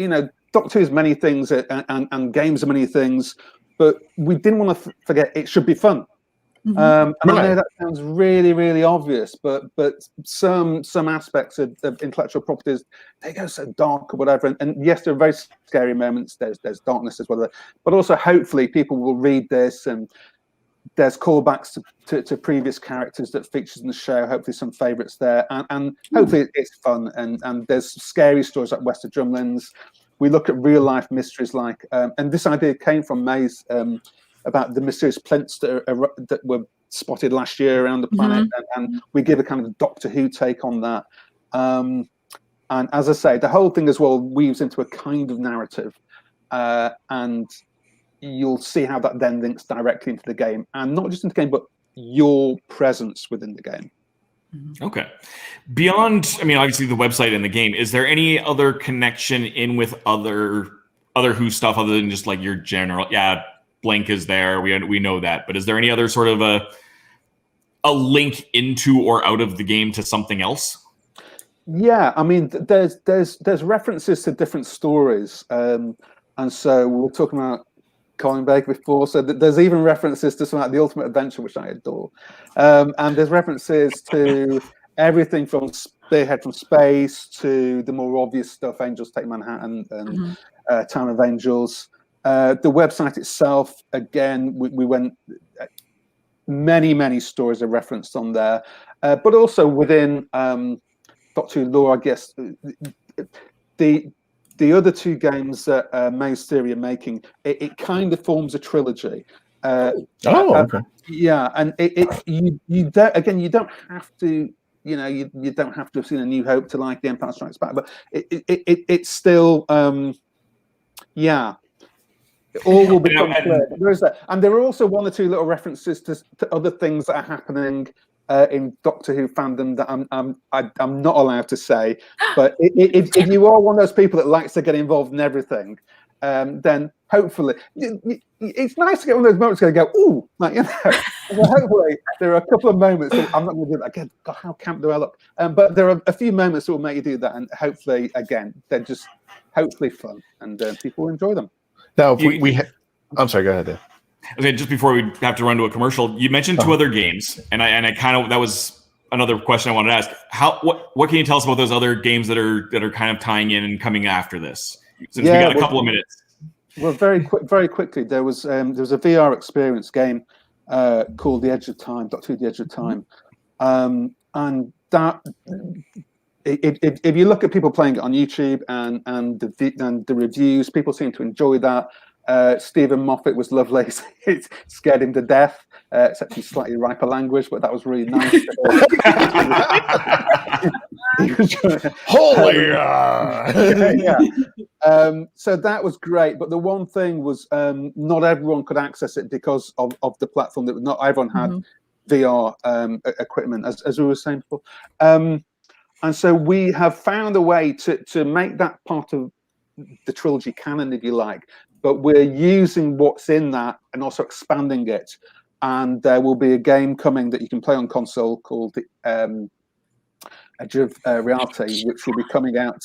Doctor Who's many things and games are many things, but we didn't want to forget it should be fun. And I know that sounds really, really obvious, but some aspects of intellectual properties, they go so dark or whatever. And yes, there are very scary moments. There's darkness as well, but also hopefully people will read this and there's callbacks to previous characters that features in the show. Hopefully some favourites there, and hopefully it's fun. And there's scary stories like West of Drumlins. We look at real life mysteries like, and this idea came from May's. About the mysterious plinths that were spotted last year around the planet, and we give a kind of Doctor Who take on that. And as I say, the whole thing as well weaves into a kind of narrative, and you'll see how that then links directly into the game, and not just into the game, but your presence within the game. Okay. Beyond, I mean, obviously the website and the game, is there any other connection in with other Who stuff other than just like your general, Blank is there. We know that, but is there any other sort of a link into or out of the game to something else? Yeah, I mean, there's references to different stories, and so we were talking about Colin Baker before. So there's even references to something like The Ultimate Adventure, which I adore, and there's references to everything from Spearhead from Space to the more obvious stuff, Angels Take Manhattan and Town of Angels. The website itself, again, we went many stories are referenced on there, but also within Doctor Who lore, I guess the other two games that May's Theory are making, it kind of forms a trilogy. Okay. Yeah, and you don't have to. You don't have to have seen A New Hope to like The Empire Strikes Back, but it's still all will become clear. There is that, and there are also one or two little references to other things that are happening in Doctor Who fandom that I'm not allowed to say. But if you are one of those people that likes to get involved in everything, then hopefully it's nice to get one of those moments where you go, ooh, like, hopefully there are a couple of moments. I'm not going to do that again. God, how camp do I look? But there are a few moments that will make you do that, and hopefully, again, they're just hopefully fun, and people will enjoy them. Now, I'm sorry. Go ahead, Dave. Okay, just before we have to run to a commercial, you mentioned two other games, and I kind of, that was another question I wanted to ask. What can you tell us about those other games that are kind of tying in and coming after this? Since we got a couple of minutes. Well, very quickly, there was a VR experience game called The Edge of Time, Doctor Who: The Edge of Time, and that. If you look at people playing it on YouTube and the reviews, people seem to enjoy that. Stephen Moffat was lovely. It scared him to death. It's actually slightly riper language, but that was really nice. Holy! So that was great. But the one thing was not everyone could access it because of the platform. That not everyone had VR equipment, as we were saying before. And so we have found a way to make that part of the trilogy canon, if you like, but we're using what's in that and also expanding it. And there will be a game coming that you can play on console called Edge of Reality, which will be coming out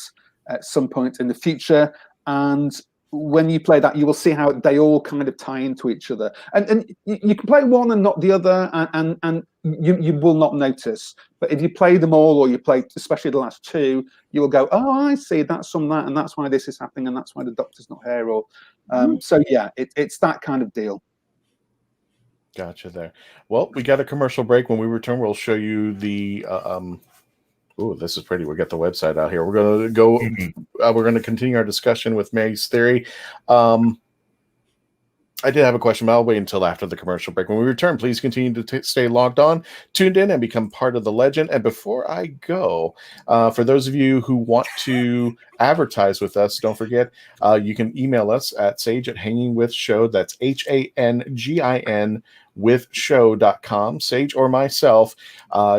at some point in the future. And when you play that, you will see how they all kind of tie into each other. And you can play one and not the other, and you will not notice. But if you play them all, or you play especially the last two, you will go, oh, I see, that's from that, and that's why this is happening, and that's why the Doctor's not here. Or so yeah, it's that kind of deal. Gotcha there. Well, we got a commercial break. When we return, we'll show you the oh, this is pretty. We got the website out here. We're going to go. We're going to continue our discussion with May's Theory. I did have a question, but I'll wait until after the commercial break. When we return, please continue to stay logged on, tuned in, and become part of the legend. And before I go, for those of you who want to advertise with us, don't forget, you can email us at sage@hangingwithshow. That's HANGIN withshow.com. Sage or myself.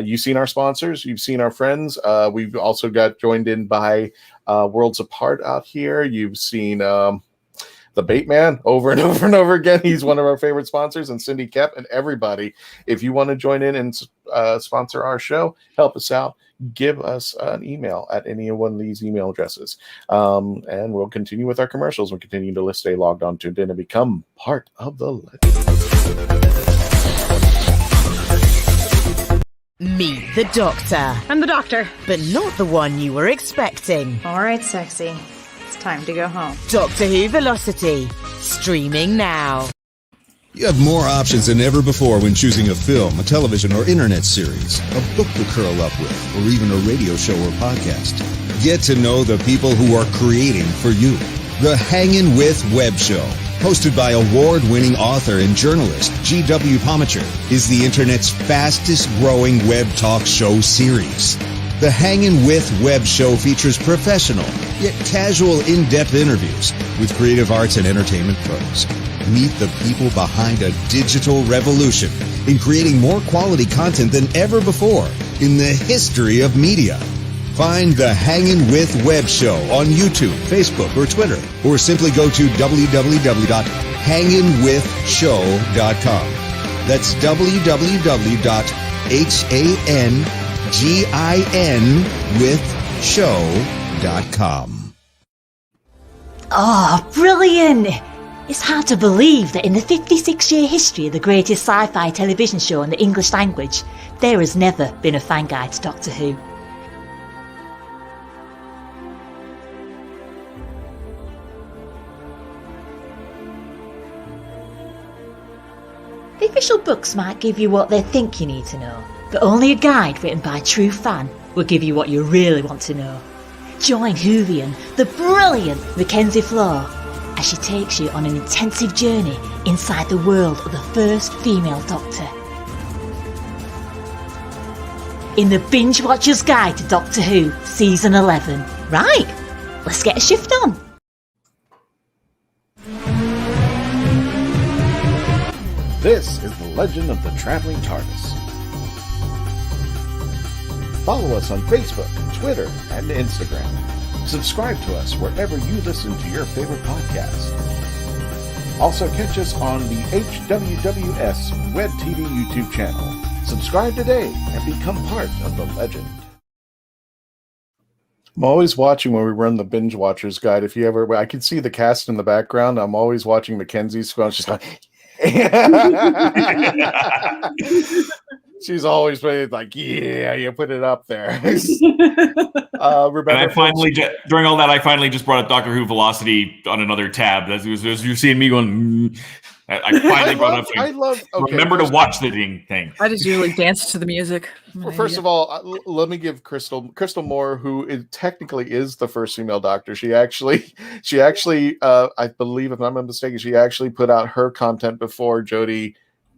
You've seen our sponsors. You've seen our friends. We've also got joined in by Worlds Apart out here. You've seen the Bait Man over and over and over again. He's one of our favorite sponsors, and Cindy Kep and everybody. If you want to join in and sponsor our show, help us out, give us an email at any one of these email addresses. And we'll continue with our commercials. We'll continue to stay logged on, tuned in, and become part of the legend. Meet the Doctor. I'm the Doctor. But not the one you were expecting. All right, sexy. It's time to go home. Doctor Who Velocity. Streaming now. You have more options than ever before when choosing a film, a television or internet series, a book to curl up with, or even a radio show or podcast. Get to know the people who are creating for you. The Hangin' With Web Show, hosted by award-winning author and journalist G.W. Pomacher, is the internet's fastest-growing web talk show series. The Hangin' With Web Show features professional, yet casual, in-depth interviews with creative arts and entertainment pros. Meet the people behind a digital revolution in creating more quality content than ever before in the history of media. Find the Hangin' With Web Show on YouTube, Facebook, or Twitter, or simply go to www.hanginwithshow.com. That's www.hanginwithshow.com. Oh, brilliant! It's hard to believe that in the 56-year history of the greatest sci-fi television show in the English language, there has never been a fan guide to Doctor Who. The official books might give you what they think you need to know, but only a guide written by a true fan will give you what you really want to know. Join Whovian, the brilliant Mackenzie Flaw, as she takes you on an intensive journey inside the world of the first female Doctor. In the Binge Watcher's Guide to Doctor Who, Season 11. Right, let's get a shift on. This is the Legend of the Traveling TARDIS. Follow us on Facebook, Twitter, and Instagram. Subscribe to us wherever you listen to your favorite podcast. Also catch us on the HWWS Web TV YouTube channel. Subscribe today and become part of the legend. I'm always watching when we run the Binge Watchers Guide. If you ever, I can see the cast in the background. I'm always watching Mackenzie's phone. She's going, she's always playing like, yeah, you put it up there. And I finally, during all that, I finally just brought up Doctor Who Velocity on another tab. As you're seeing me going, I finally brought up. Remember to watch the thing. I just usually dance to the music. Well, first of all, let me give Crystal Moore, who technically is the first female Doctor. She actually, I believe, if I'm not mistaken, she actually put out her content before Jodie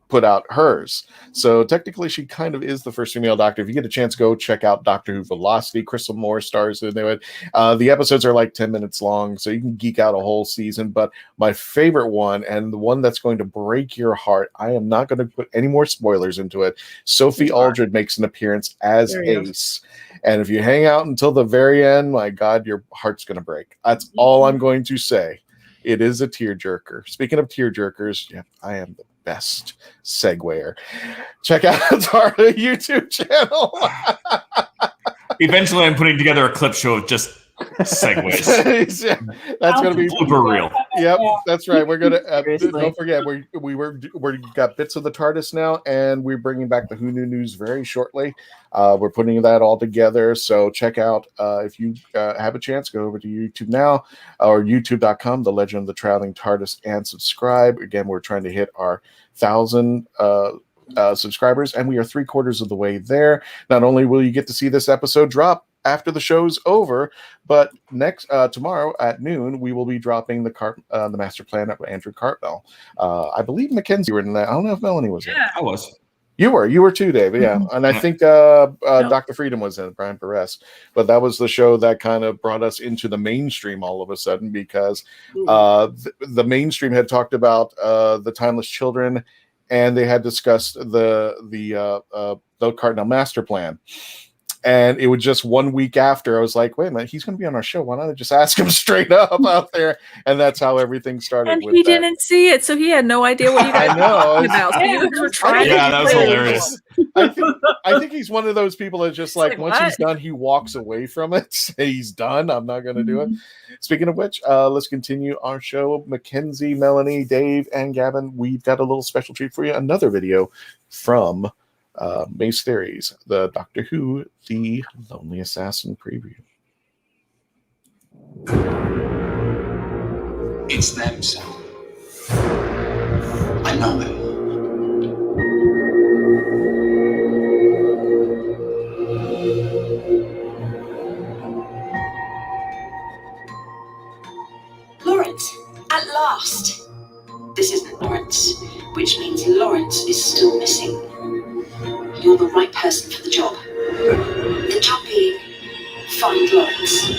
put out hers. So technically she kind of is the first female Doctor. If you get a chance, go check out Doctor Who Velocity. Crystal Moore stars in it. The episodes are like 10 minutes long, so you can geek out a whole season. But my favorite one, and the one that's going to break your heart, I am not going to put any more spoilers into it. Sophie Aldred makes an appearance as Ace. And if you hang out until the very end, my God, your heart's going to break. That's all I'm going to say. It is a tearjerker. Speaking of tearjerkers, yeah, I am the best segwayer. Check out our YouTube channel. Eventually, I'm putting together a clip show of just segues. That's going to be super real. Yep, that's right. We're going to don't forget we got bits of the TARDIS now, and we're bringing back the Who Knew News very shortly. We're putting that all together, so check out if you have a chance, go over to YouTube now or youtube.com, The Legend of the Traveling TARDIS, and subscribe. Again, we're trying to hit our 1,000 subscribers, and we are 3/4 of the way there. Not only will you get to see this episode drop after the show's over, but next tomorrow at noon we will be dropping the Master Plan of Andrew Cartmel. I believe Mackenzie were in that. I don't know if Melanie was in. I was. You were too, David. Yeah, and I think Dr. Freedom was in it, Brian Perez. But that was the show that kind of brought us into the mainstream all of a sudden, because the mainstream had talked about the Timeless Children, and they had discussed the Cartmel Master Plan. And it was just 1 week after I was like, wait a minute, he's going to be on our show. Why don't I just ask him straight up out there? And that's how everything started. And with he that. didn't see it, so he had no idea what you guys were talking about. So you guys were trying Yeah, to that was play. hilarious. I think he's one of those people that just like once he's what? done, he walks away from it. He's done. I'm not going to do it. Speaking of which, let's continue our show. Mackenzie, Melanie, Dave, and Gavin, we've got a little special treat for you. Another video from Maze Theories, the Doctor Who, the Lonely Assassin preview. It's them, Sam. I know them. Lawrence, at last. This isn't Lawrence, which means Lawrence is still missing. You're the right person for the job. The job being, find Lawrence.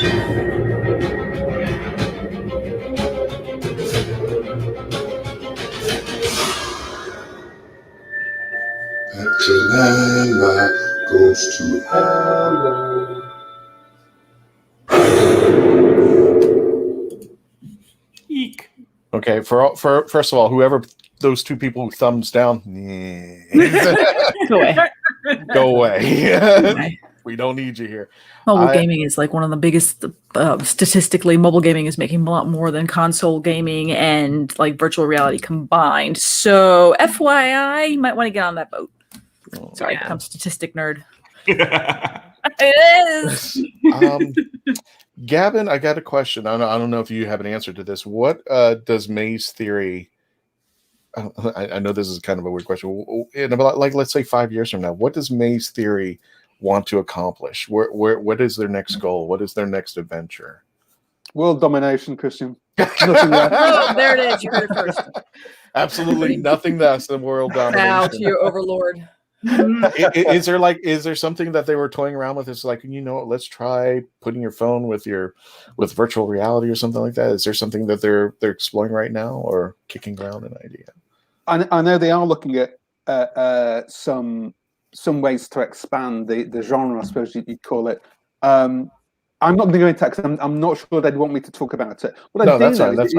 Petronella goes to hello. Eek. Okay, for first of all, whoever those two people who thumbs down, Go away. go away. We don't need you here. Mobile gaming is like one of the biggest, statistically, mobile gaming is making a lot more than console gaming and like virtual reality combined. So FYI, you might want to get on that boat. Sorry, I'm statistic nerd. It is. Gavin, I got a question. I don't know if you have an answer to this. What does Maze Theory? I know this is kind of a weird question. In about, like, let's say 5 years from now, what does Maze Theory want to accomplish? What is their next goal? What is their next adventure? World domination, Christian. Nothing less. Oh, there it is. You heard it first. Absolutely nothing less than world domination. Bow to your overlord. Is there something that they were toying around with? It's like, let's try putting your phone with virtual reality or something like that. Is there something that they're exploring right now or kicking around an idea? I know they are looking at some ways to expand the genre, I suppose you'd call it. I'm not going to go into that because I'm not sure they'd want me to talk about it. What I do know is,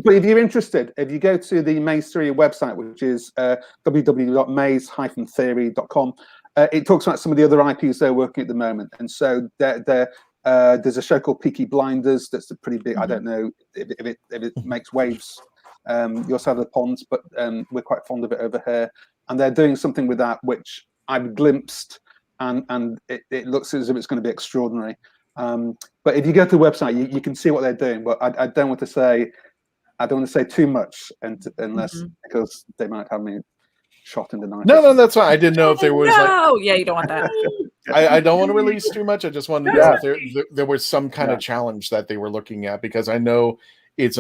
but if you're interested, if you go to the Maze Theory website, which is www.maze-theory.com, it talks about some of the other IPs they're working at the moment. And so there's a show called Peaky Blinders that's a pretty big. I don't know if it makes waves your side of the pond, but we're quite fond of it over here. And they're doing something with that which I've glimpsed, and it looks as if it's going to be extraordinary. But if you go to the website, you can see what they're doing. But I don't want to say too much, unless because they might have me shot in the night. No, that's fine. I didn't know if there was. Yeah, you don't want that. I don't want to release too much. I just wanted to know if there was some kind of challenge that they were looking at, because I know it's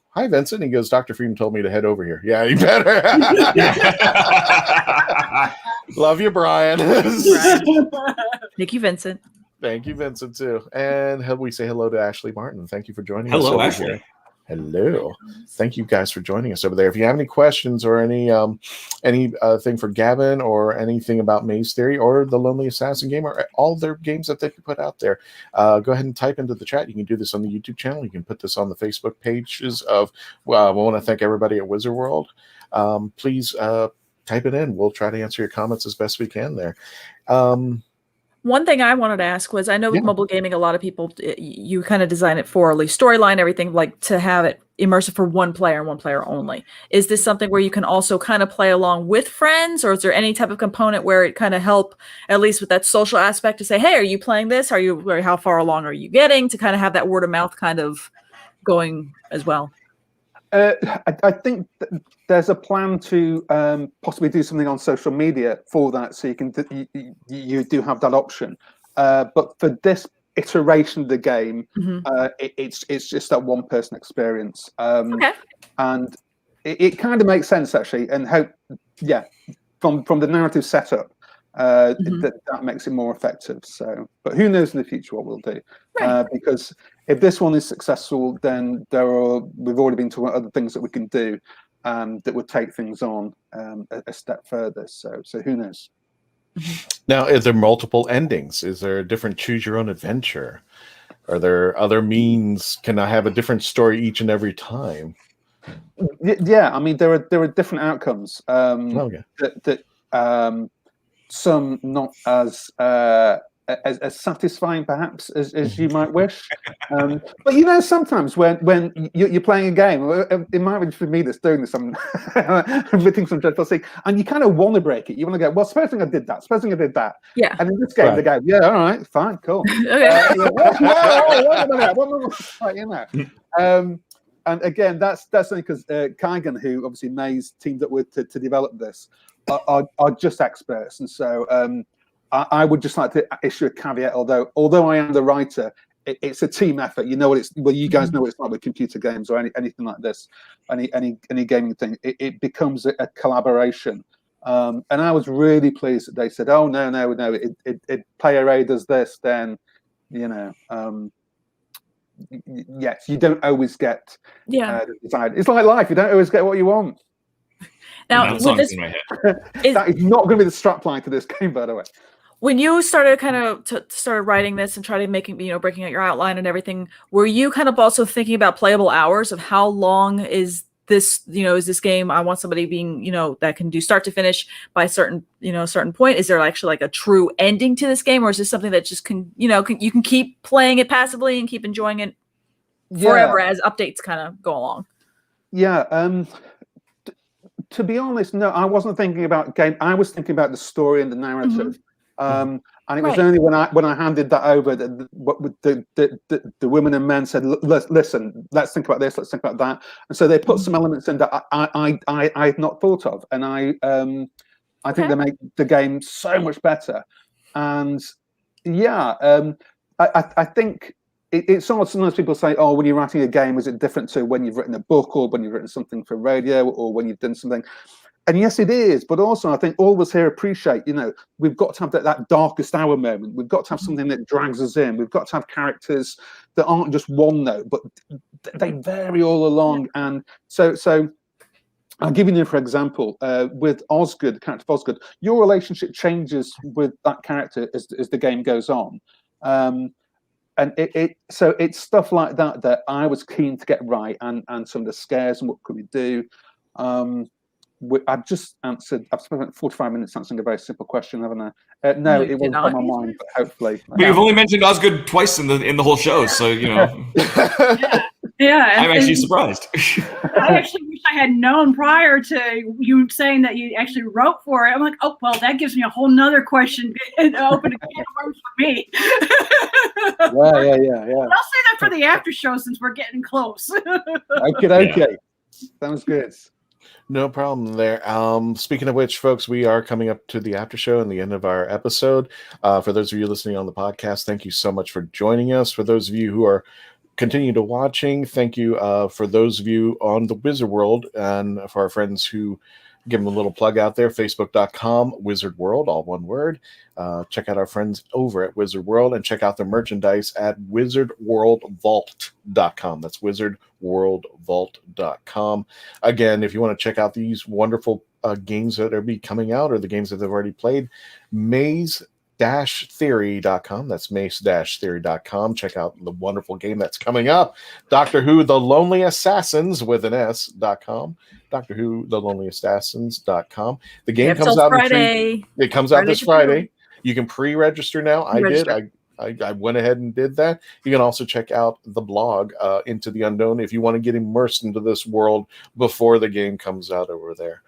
hi Vincent. He goes, Dr. Freeman told me to head over here. Yeah, you better. Love you, Brian. Thank you, Vincent. Thank you, Vincent, too. And we say hello to Ashley Martin. Thank you for joining us. Hello, Ashley. Here. Hello. Thank you guys for joining us over there. If you have any questions or any thing for Gavin or anything about Maze Theory or the Lonely Assassin game or all their games that they put out there, go ahead and type into the chat. You can do this on the YouTube channel. You can put this on the Facebook pages of, we want to thank everybody at Wizard World. Please type it in. We'll try to answer your comments as best we can there. One thing I wanted to ask was, I know with mobile gaming, a lot of people, you kind of design it for at least storyline, everything, like to have it immersive for one player and one player only. Is this something where you can also kind of play along with friends, or is there any type of component where it kind of help, at least with that social aspect, to say, hey, are you playing this? How far along are you getting, to kind of have that word of mouth kind of going as well? I think there's a plan to possibly do something on social media for that, so you do have that option. But for this iteration of the game, it's just that one person experience. And it kind of makes sense actually, and from the narrative setup, that makes it more effective. So, but who knows in the future what we'll do? Because if this one is successful, then we've already been talking about other things that we can do that would take things on a step further. So who knows? Now, is there multiple endings? Is there a different choose your own adventure? Are there other means? Can I have a different story each and every time? Yeah, I mean there are different outcomes. Okay. Some not as satisfying perhaps as you might wish. But you know, sometimes when you're playing a game, it might be for me that's doing this, I'm admitting some dreadful thing, and you kind of want to break it. You want to go, well, supposing I did that. Yeah. And in this game, they go, yeah, all right, fine, cool. Okay. And again, that's only because Kaigan, who obviously May's teamed up with to develop this, are just experts, and so I would just like to issue a caveat. Although I am the writer, it's a team effort. You know what it's. Well, you guys know what it's like with computer games or anything like this, any gaming thing. It becomes a collaboration. And I was really pleased that they said, "Oh no, if player A does this, then you know." Yes, you don't always get the desired. It's like life; you don't always get what you want. Now, that song's in my head. That is not going to be the strapline to this game, by the way. When you started started writing this and tried making, breaking out your outline and everything, were you kind of also thinking about playable hours of how long is this, is this game? I want somebody being, that can do start to finish by a certain point. Is there actually like a true ending to this game, or is this something that just can, you can keep playing it passively and keep enjoying it forever as updates kind of go along? Yeah. To be honest, no, I wasn't thinking about game. I was thinking about the story and the narrative. And it was only when I handed that over that the women and men said, "Listen, let's think about this, let's think about that." And so they put some elements in that I had not thought of, and I think they make the game so much better. And I think it's almost sometimes people say, "Oh, when you're writing a game, is it different to when you've written a book or when you've written something for radio or when you've done something?" And yes, it is. But also, I think all of us here appreciate, we've got to have that darkest hour moment. We've got to have something that drags us in. We've got to have characters that aren't just one note, but they vary all along. And so I'll give you, for example, with Osgood, the character of Osgood, your relationship changes with that character as the game goes on. And so it's stuff like that I was keen to get right, and some of the scares and what could we do. I've just answered. I've spent 45 minutes answering a very simple question, haven't I? No, it wasn't on my mind, but hopefully. We've only mentioned Osgood twice in the whole show, so Yeah, I'm actually surprised. I actually wish I had known prior to you saying that you actually wrote for it. I'm like, oh well, that gives me a whole nother question and open a can of worms for me. Yeah. I'll say that for the after show since we're getting close. Okay. Sounds good. No problem there. Speaking of which, folks, we are coming up to the after show and the end of our episode. For those of you listening on the podcast, thank you so much for joining us. For those of you who are continuing to watching, thank you. For those of you on the Wizard World, and for our friends who give them a little plug out there, facebook.com, Wizard World, all one word. Check out our friends over at Wizard World and check out their merchandise at wizardworldvault.com. That's wizardworldvault.com. Again, if you want to check out these wonderful games that are coming out or the games that they've already played, maze-theory.com. That's mace-theory.com. Check out the wonderful game that's coming up. Doctor Who The Lonely Assassins with an S.com. Doctor Who The Lonely Assassins.com. The game comes out Friday. It comes out this Friday. You can pre-register now. I went ahead and did that. You can also check out the blog, Into the Unknown, if you want to get immersed into this world before the game comes out over there.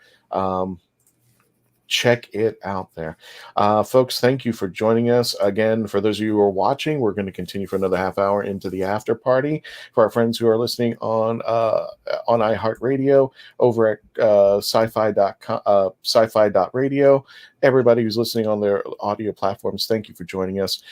Check it out there. Folks, thank you for joining us. Again, for those of you who are watching, we're going to continue for another half hour into the after party. For our friends who are listening on iHeartRadio, over at sci-fi.com, sci-fi.radio, everybody who's listening on their audio platforms, thank you for joining us.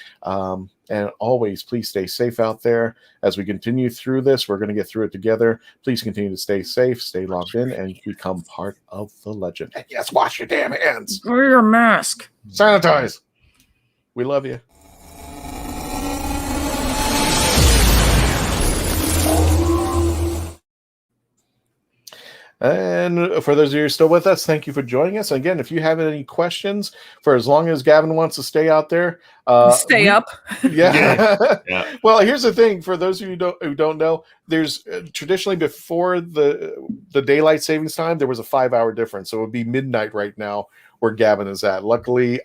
And always, please stay safe out there. As we continue through this, we're going to get through it together. Please continue to stay safe, stay logged in, and become part of the legend. And yes, wash your damn hands. Wear your mask. Sanitize. We love you. And for those of you who are still with us, thank you for joining us. Again, if you have any questions, for as long as Gavin wants to stay out there, stay up. Yeah. Yeah. Well, here's the thing: for those of you who don't know, there's traditionally before the daylight savings time, there was a 5-hour difference, so it would be midnight right now where Gavin is at. Luckily,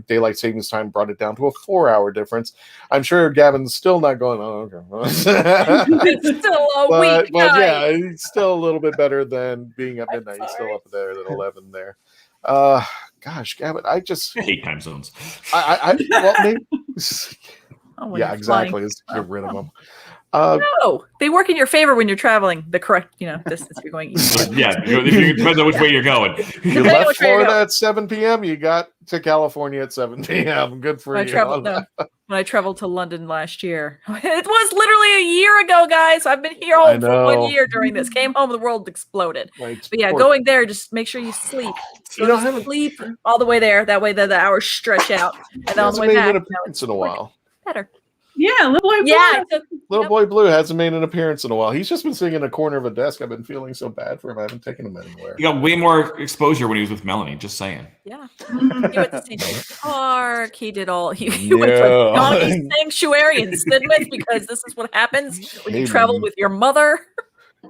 daylight savings time brought it down to a 4-hour difference. I'm sure Gavin's still not going. Oh, okay. It's still a week. But yeah, it's still a little bit better than being at midnight. He's still up there at 11 there. Gosh, Gavin, I just hate time zones. Well, maybe, when yeah, you're exactly. flying. Let's get rid of them. No, they work in your favor when you're traveling the correct, distance you're going. Yeah, it depends on which way you're going. You left Florida at 7 p.m. You got to California at 7 p.m. Good for you. When I traveled to London last year, it was literally a year ago, guys. I've been here home for 1 year during this. Came home, the world exploded. Right. But yeah, going there, just make sure you sleep. Sleep all the way there. That way, the hours stretch out, and then on the way back, it's in a while. Better. Yeah, little boy blue. Yeah, Little boy blue hasn't made an appearance in a while. He's just been sitting in a corner of a desk. I've been feeling so bad for him. I haven't taken him anywhere. He got way more exposure when he was with Melanie. Just saying. Yeah, he went to St. Park. He did all. He went to Doggy Sanctuary in Sidmouth because this is what happens when you travel with your mother.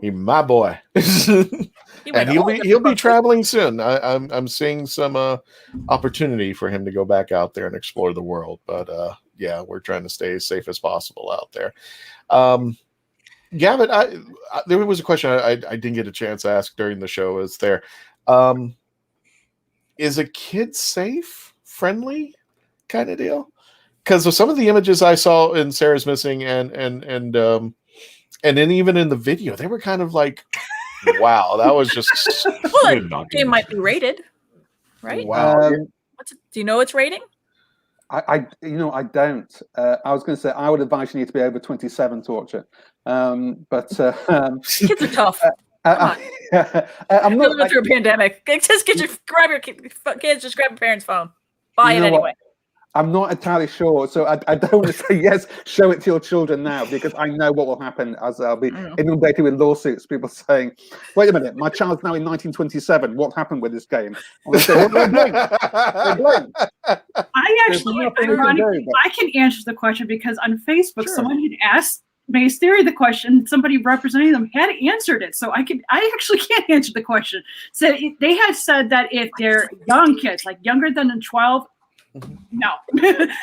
He my boy. And he'll be traveling soon. I'm seeing some opportunity for him to go back out there and explore the world. But yeah, we're trying to stay as safe as possible out there. Gavin, there was a question I didn't get a chance to ask during the show. Is a kid safe, friendly kind of deal? Because of some of the images I saw in Sarah's Missing and then even in the video, they were kind of like, wow, that was just. Well, the game might be rated, right? Wow. Do you know its rating? I don't. I was going to say I would advise you need to be over 27 to watch it. But kids are tough. I'm not going through a pandemic. Just grab your kids. Just grab your parents' phone. Buy it anyway. I'm not entirely sure, so I don't want to say yes. Show it to your children now because I know what will happen as I'll be inundated with lawsuits. People saying, "Wait a minute, my child's now in 1927. What happened with this game?" I say, well, I can answer the question because on Facebook, someone had asked Maze Theory the question. Somebody representing them had answered it, so I actually can't answer the question. So they had said that if they're young kids, like younger than 12. No.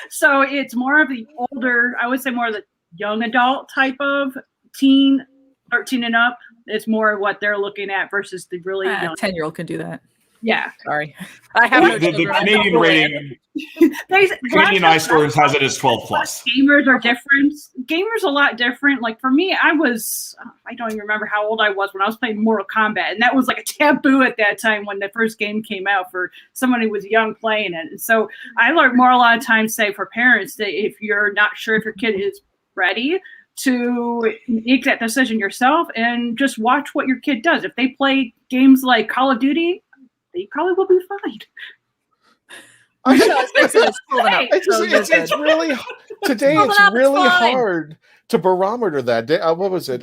So it's more of the older, I would say more of the young adult type of teen, 13 and up. It's more what they're looking at versus the really young. 10-year-old can do that. Yeah. Sorry. I have the Canadian rating. Canadian iStores has it as 12 plus. Gamers are different. Gamers a lot different. Like for me, I don't even remember how old I was when I was playing Mortal Kombat, and that was like a taboo at that time when the first game came out for someone who was young playing it. And so I learned more a lot of times, say for parents, that if you're not sure if your kid is ready, to make that decision yourself and just watch what your kid does. If they play games like Call of Duty, they probably will be fine. It's really today. It's really hard to barometer that. What was it?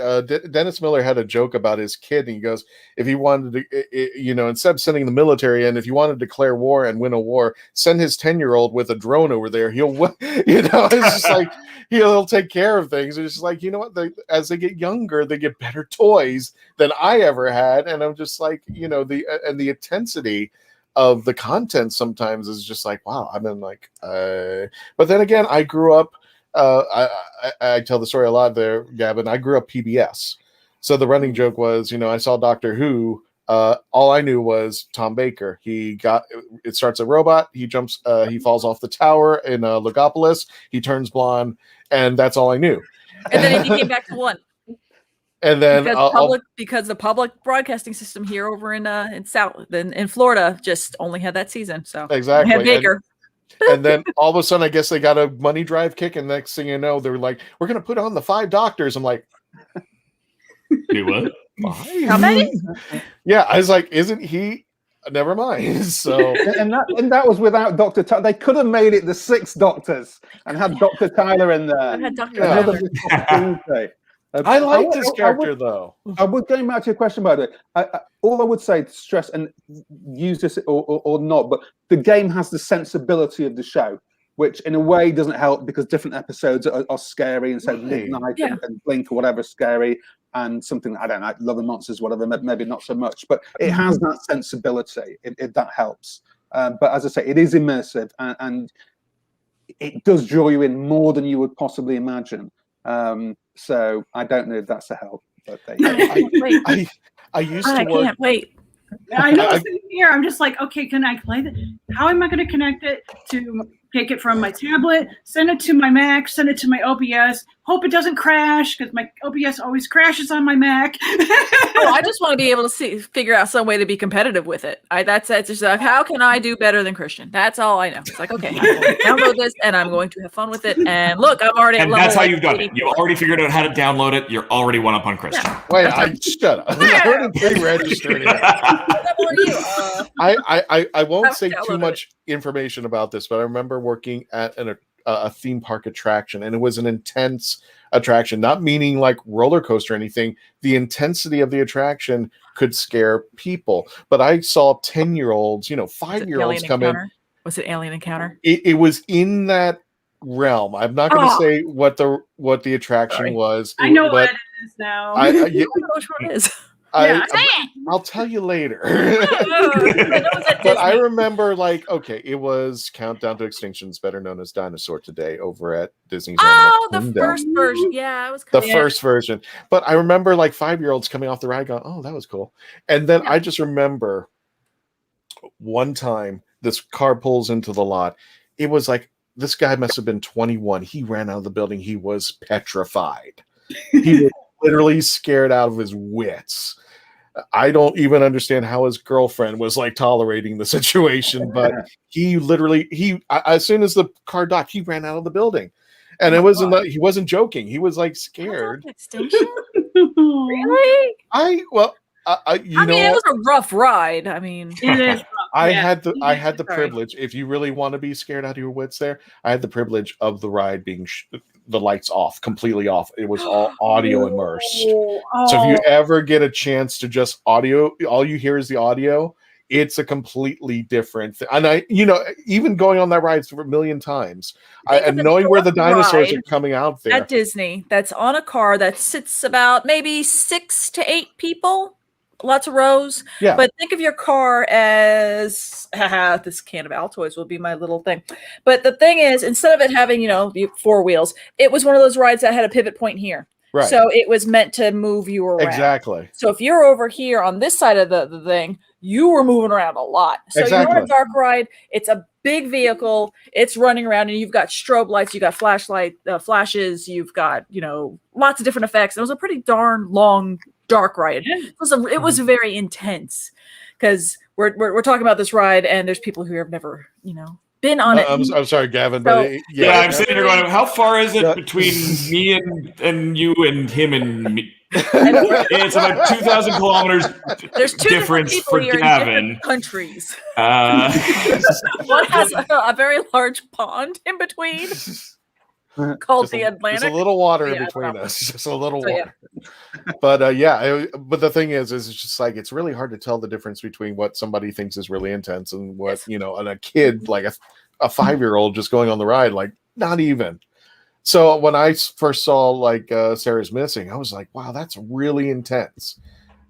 Dennis Miller had a joke about his kid. And he goes, if he wanted to, instead of sending the military in, if you wanted to declare war and win a war, send his 10-year-old with a drone over there. He'll, it's just like he'll take care of things. It's just like, you know what? As they get younger, they get better toys than I ever had, and I'm just like, the intensity of the content sometimes is just like, wow. I've been like, but then again, I grew up. I tell the story a lot there, Gavin. I grew up PBS, so the running joke was, I saw Doctor Who. All I knew was Tom Baker. It starts a robot. He jumps. He falls off the tower in Legopolis. He turns blonde, and that's all I knew. And then he came back to one. And then because the public broadcasting system here over in Florida just only had that season. So exactly. Had Baker. And then all of a sudden, I guess they got a money drive kick, and next thing you know, they're like, "We're going to put on the 5 doctors." I'm like, "Do what? 5? How many?" Yeah, I was like, "Isn't he?" Never mind. So and that was without Dr. Tyler. They could have made it the 6 doctors and had Dr. Tyler in there. Had Dr. Tyler. I like this character, though. I would going back to your question about it. All I would say to stress and use this or not, but the game has the sensibility of the show, which in a way doesn't help because different episodes are scary, and so Midnight and Blink or whatever is scary, and something I don't know, Love and Monsters, whatever, maybe not so much. But it has that sensibility, if that helps. But as I say, it is immersive and it does draw you in more than you would possibly imagine. So I don't know if that's a help. But I used to work. I can't wait. I know sitting here, I'm just like, okay, can I play that? How am I going to connect it to take it from my tablet, send it to my Mac, send it to my OBS, hope it doesn't crash because my OBS always crashes on my Mac. I just want to be able to figure out some way to be competitive with it. That's just like, how can I do better than Christian? That's all I know. It's like, okay, I'm going to download this and I'm going to have fun with it. And look, I'm already. And that's how you've done it. You've already figured out how to download it. You're already one up on Christian. Yeah. Wait, shut up. I already pre-registered it. I won't say too much information about this, but I remember working at a theme park attraction, and it was an intense attraction, not meaning like roller coaster or anything. The intensity of the attraction could scare people, but I saw 10-year-olds, 5-year-olds come in. Was it Alien Encounter? It was in that realm. I'm not going to say what the attraction was. I know what it is now. I don't know which one it is. I'll tell you later. But I remember, it was Countdown to Extinction's better known as Dinosaur Today over at Disney's. Oh, the first version. Yeah, it was the first version. But I remember 5-year-olds coming off the ride going, oh, that was cool. And then I just remember one time this car pulls into the lot. It was like, this guy must have been 21. He ran out of the building. He was petrified. He was literally scared out of his wits. I don't even understand how his girlfriend was tolerating the situation, but he as soon as the car docked, he ran out of the building, and he wasn't joking. He was scared. Extinction? Really? It was a rough ride. I mean, it is. I had the privilege. If you really want to be scared out of your wits, I had the privilege of the ride being the lights off, completely off. It was all audio immersed. So if you ever get a chance to just audio, all you hear is the audio. It's a completely different thing. And even going on that ride for a million times, and knowing where the dinosaurs are coming out there at Disney, that's on a car that sits about maybe 6 to 8 people. Lots of rows. Yeah. But think of your car as this can of Altoids will be my little thing. But the thing is, instead of it having, 4 wheels, it was one of those rides that had a pivot point here. Right. So it was meant to move you around. Exactly. So if you're over here on this side of the thing, you were moving around a lot. So exactly. You're on a dark ride. It's a big vehicle. It's running around, and you've got strobe lights, you got flashlight flashes, you've got lots of different effects. It was a pretty darn long dark ride. It was very intense because we're talking about this ride, and there's people who have never been on it. I'm sorry, Gavin, So- but I'm sitting here going, how far is it between me and you and him and me? It's about 2,000 kilometers. There's 2 difference different people for here in Gavin. different countries. One has a very large pond in between called the Atlantic. There's a little water in between us. Just a little water. But but the thing is it's just it's really hard to tell the difference between what somebody thinks is really intense and what and a kid a 5-year-old just going on the ride, not even. So when I first saw Sarah's Missing, I was like, wow, that's really intense.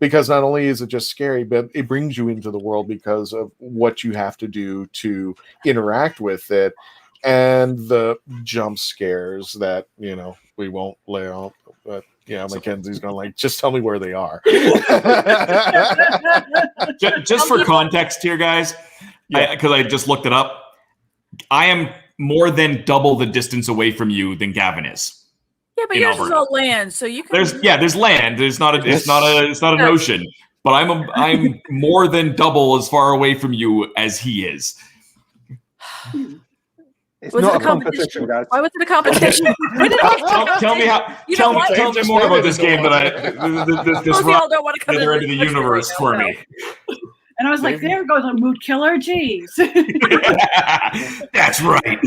Because not only is it just scary, but it brings you into the world because of what you have to do to interact with it. And the jump scares that, we won't lay out. But, Mackenzie's going just tell me where they are. Just for context here, guys, because I just looked it up. I am more than double the distance away from you than Gavin is. Yeah, but yours is all land, so you can. There's land. It's not an ocean. But I'm more than double as far away from you as he is. It's not a competition, guys. Why was it a competition? Tell me more about this game that this rock the other end of the universe for me. And I was like, there goes a mood killer. Jeez. That's right.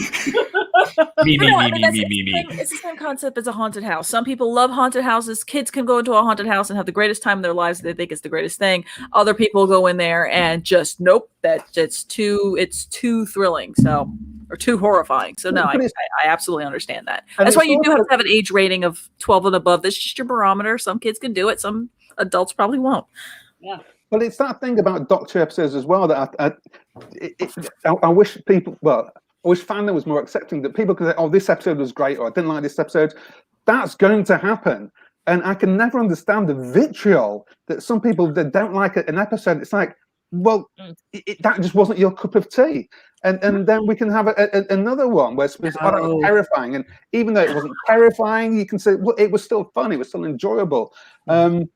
Me. It's the same concept as a haunted house. Some people love haunted houses. Kids can go into a haunted house and have the greatest time of their lives. They think it's the greatest thing. Other people go in there and just nope. It's too thrilling. So, or too horrifying. So no, I absolutely understand that. That's why you do have to have an age rating of 12 and above. That's just your barometer. Some kids can do it. Some adults probably won't. Yeah. Well, it's that thing about Doctor episodes as well that I wish people, I wish fandom was more accepting, that people could say, oh, this episode was great, or I didn't like this episode. That's going to happen. And I can never understand the vitriol that some people that don't like an episode. It's like, well, that just wasn't your cup of tea. And then we can have another one where it's terrifying. And even though it wasn't terrifying, you can say, well, it was still fun. It was still enjoyable. And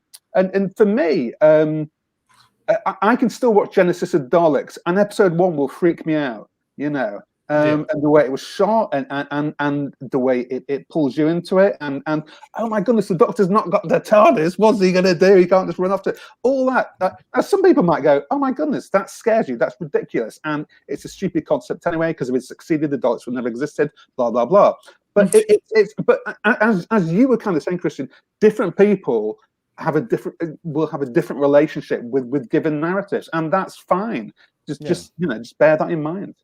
for me, I can still watch Genesis of Daleks, and episode 1 will freak me out, you know. And the way it was shot, and the way it pulls you into it, and oh my goodness, the Doctor's not got the TARDIS. What's he going to do? He can't just run off to all that. Now some people might go, oh my goodness, that scares you. That's ridiculous, and it's a stupid concept anyway, because if it succeeded, the Daleks would never existed. Blah blah blah. But but as you were kind of saying, Christian, different people will have a different relationship with given narratives, and that's fine. Just bear that in mind.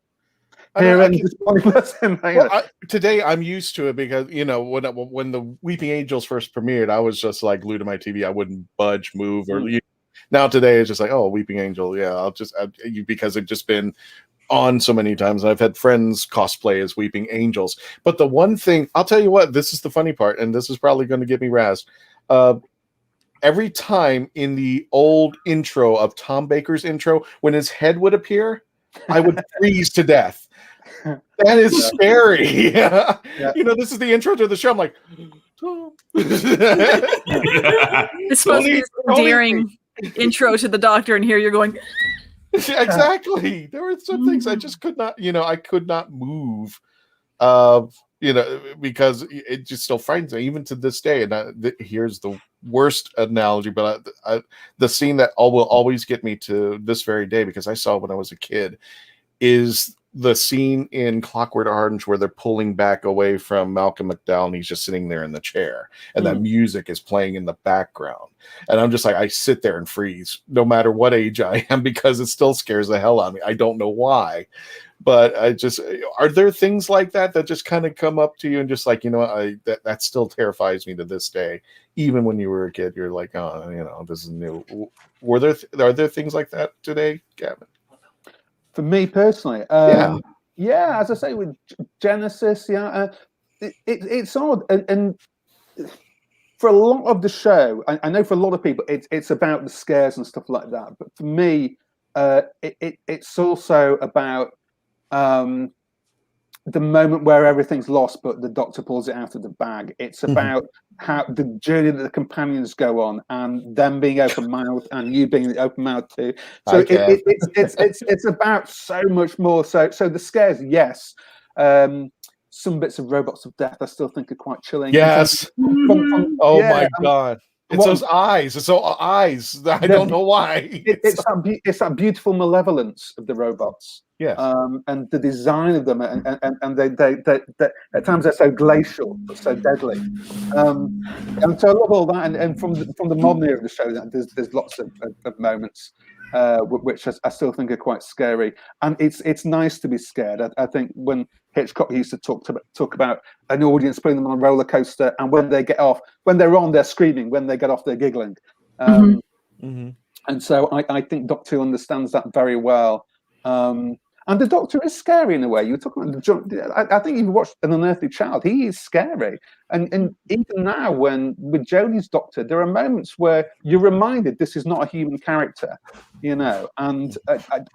Today I'm used to it because when the Weeping Angels first premiered, I was just like glued to my TV. I wouldn't budge, move, or now today it's just like, oh, Weeping Angel, yeah, because it's just been on so many times, and I've had friends cosplay as Weeping Angels. But the one thing I'll tell you what, this is the funny part, and this is probably going to get me razzed. Every time in the old intro of Tom Baker's intro, when his head would appear, I would freeze to death. That is scary. Yeah. This is the intro to the show. I'm like, Tom. It's supposed to be this endearing intro to the Doctor, and here you're going. Exactly. There were some things I just could not, I could not move. Because it just still frightens me, even to this day. And here's the worst analogy, but the scene that will always get me to this very day, because I saw it when I was a kid, is the scene in Clockwork Orange where they're pulling back away from Malcolm McDowell, and he's just sitting there in the chair, and that music is playing in the background. And I'm just like, I sit there and freeze, no matter what age I am, because it still scares the hell out of me. I don't know why. But are there things like that just kind of come up to you and just like, that still terrifies me to this day. Even when you were a kid, you're like, oh, this is new. Are there things like that today, Gavin? For me personally, yeah, as I say, with Genesis, it's odd. And for a lot of the show, I know for a lot of people, it's about the scares and stuff like that. But for me, it's also about the moment where everything's lost, but the Doctor pulls it out of the bag. It's about how the journey that the companions go on, and them being open mouthed, and you being open mouthed too. So it's about so much more. So the scares, yes. Some bits of Robots of Death I still think are quite chilling. Yes. My God. It's those eyes. It's so eyes. I don't know why. It's that beautiful malevolence of the robots. Yes. And the design of them, and they at times they're so glacial but so deadly. And so I love all that. And from the modern era of the show, there's lots of moments which I still think are quite scary. And it's nice to be scared. I think when Hitchcock used to talk about an audience putting them on a roller coaster, and when they get off, when they're on, they're screaming. When they get off, they're giggling. And so I think Doctor Who understands that very well. And the Doctor is scary in a way. You were talking about I think you've watched An Unearthly Child. He is scary. And even now, with Jodie's Doctor, there are moments where you're reminded this is not a human character, And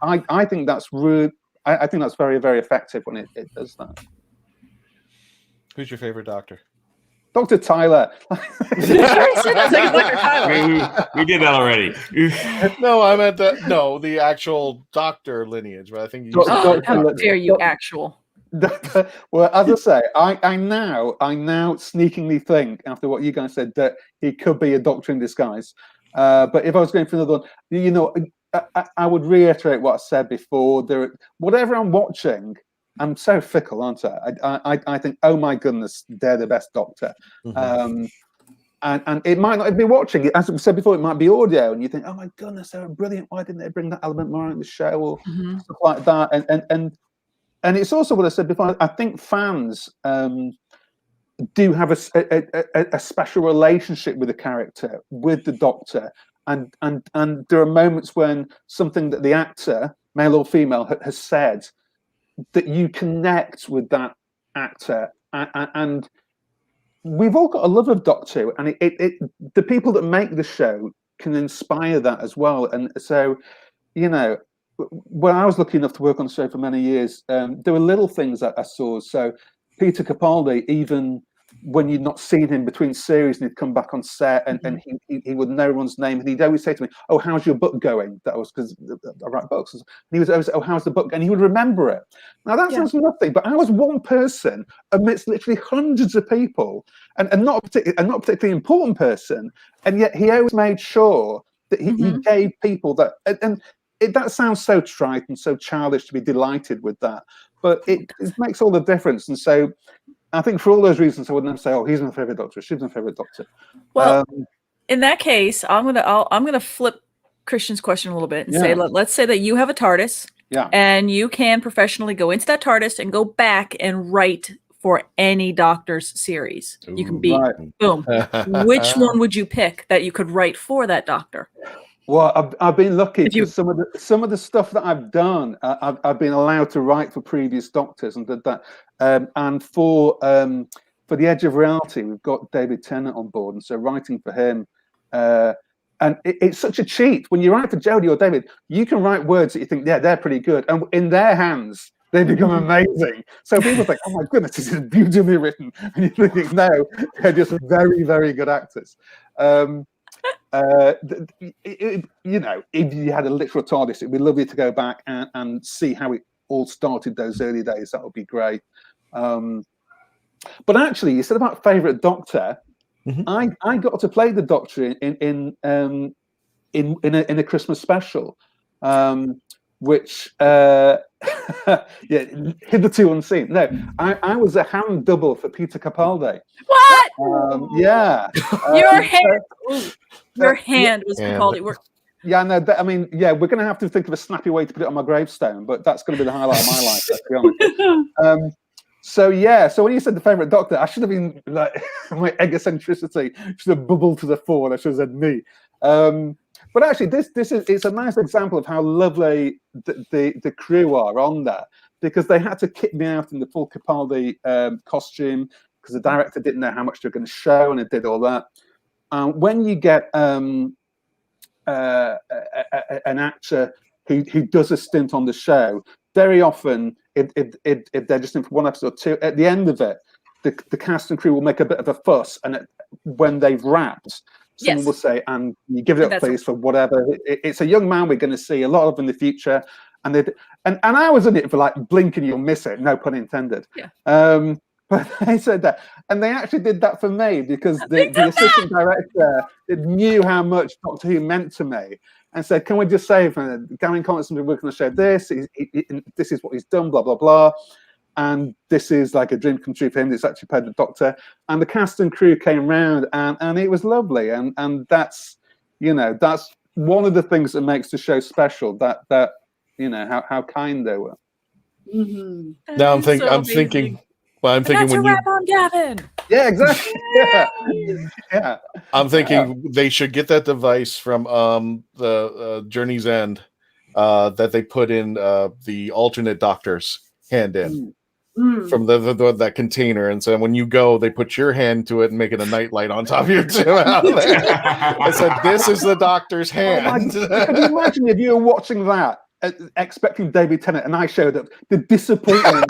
I think that's rude. I think that's very, very effective when it does that. Who's your favorite Doctor? Dr. Tyler. We did that already. No, I meant the actual Doctor lineage, but I think you. How dare you, actual? Well, as I say, I now sneakingly think, after what you guys said, that he could be a Doctor in disguise. But if I was going for another one, I would reiterate what I said before. Whatever I'm watching, I'm so fickle, aren't I? I think, oh my goodness, they're the best Doctor. And it might not be watching. As I said before, it might be audio, and you think, oh my goodness, they're brilliant. Why didn't they bring that element more in the show or stuff like that? And it's also what I said before. I think fans do have a special relationship with the character, with the Doctor, and there are moments when something that the actor, male or female, has said that you connect with that actor, and we've all got a love of Doctor Who, and the people that make the show can inspire that as well. And so, you know, when I was lucky enough to work on the show for many years, there were little things that I saw. So Peter Capaldi, even when you'd not seen him between series, and he'd come back on set, and he would know everyone's name, and he'd always say to me, "Oh, how's your book going?" That was because I write books. And he was always say, "Oh, how's the book?" And he would remember it. Now that sounds nothing, but I was one person amidst literally hundreds of people, and not a particularly important person, and yet he always made sure that he gave people that. That sounds so trite and so childish to be delighted with that, but it makes all the difference. And so I think for all those reasons, I wouldn't have to say, "Oh, he's my favorite Doctor. She's my favorite Doctor." Well, in that case, I'm gonna flip Christian's question a little bit and say, let's say that you have a TARDIS, and you can professionally go into that TARDIS and go back and write for any Doctor's series. You can be boom. Which one would you pick that you could write for that Doctor? Well, I've been lucky because some of the stuff that I've done, I've been allowed to write for previous Doctors and did that. And for The Edge of Reality, we've got David Tennant on board, and so writing for him, and it's such a cheat when you write for Jodie or David. You can write words that you think, they're pretty good, and in their hands, they become amazing. So people think, "Oh my goodness, this is beautifully written," and you're thinking, no, they're just very, very good actors. You know, if you had a literal TARDIS, it'd be lovely to go back and see how it all started those early days. That would be great. But actually, you said about favourite Doctor. I got to play the Doctor in a Christmas special, which hitherto unseen. No, I was a hand double for Peter Capaldi. What? Your hand was Capaldi. Yeah, no. I mean, we're going to have to think of a snappy way to put it on my gravestone, but that's going to be the highlight of my life. Let's be honest. So when you said the favourite Doctor, I should have been like my egocentricity should have bubbled to the fore. And I should have said me. But actually, it's a nice example of how lovely the crew are on that, because they had to kit me out in the full Capaldi costume because the director didn't know how much they were going to show, and it did all that. When you get an actor who does a stint on the show, very often if they're just in for one episode or two, at the end of it, the cast and crew will make a bit of a fuss, and when they've wrapped, someone will say, "And you give it up, please, for whatever." It's a young man we're going to see a lot of in the future, and I was in it for like blink and you'll miss it, no pun intended. But they said that, and they actually did that for me because the assistant director knew how much Doctor Who meant to me, and said, "Can we just say, Gavin Collinson's been working on the show. This is what he's done, blah blah blah." And this is like a dream come true for him. It's actually played the Doctor, and the cast and crew came round, and it was lovely. And that's, you know, that's one of the things that makes the show special. That you know how kind they were. Now I'm thinking. Well, I'm thinking when you wrap on Gavin. Yeah, exactly. Yeah. I'm thinking they should get that device from the Journey's End that they put in the alternate Doctor's hand in. From that container, and so when you go, they put your hand to it and make it a nightlight on top of your too. I said, "This is the Doctor's hand." Can you imagine if you were watching that, expecting David Tennant, and I showed up? The disappointment.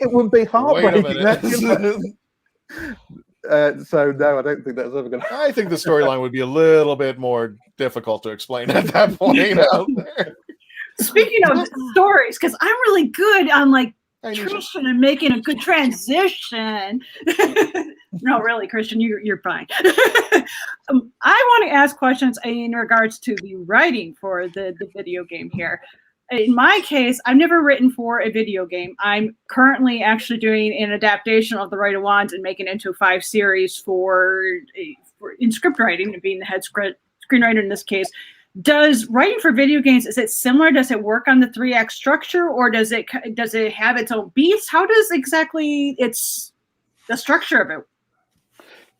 It would be heartbreaking. So no, I don't think that's ever going to. I think the storyline would be a little bit more difficult to explain at that point out there. Speaking of stories, because I'm really good on like transition and making a good transition. No, really, Christian, you're fine. I want to ask questions in regards to the writing for the video game here. In my case, I've never written for a video game. I'm currently actually doing an adaptation of The Right of Wands and making it into a 5 series in script writing and being the head screenwriter in this case. Does writing for video games, is it similar? Does it work on the 3-act structure, or does it have its own beats? How does exactly the structure of it?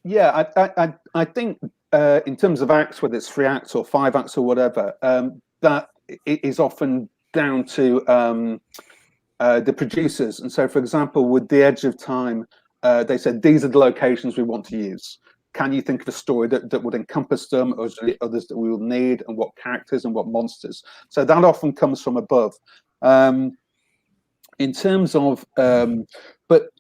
Yeah, I think in terms of acts, whether it's 3 acts or 5 acts or whatever, that is often down to the producers. And so, for example, with The Edge of Time, they said, these are the locations we want to use. Can you think of a story that would encompass them, or is there others that we will need, and what characters and what monsters? So that often comes from above. In terms of, but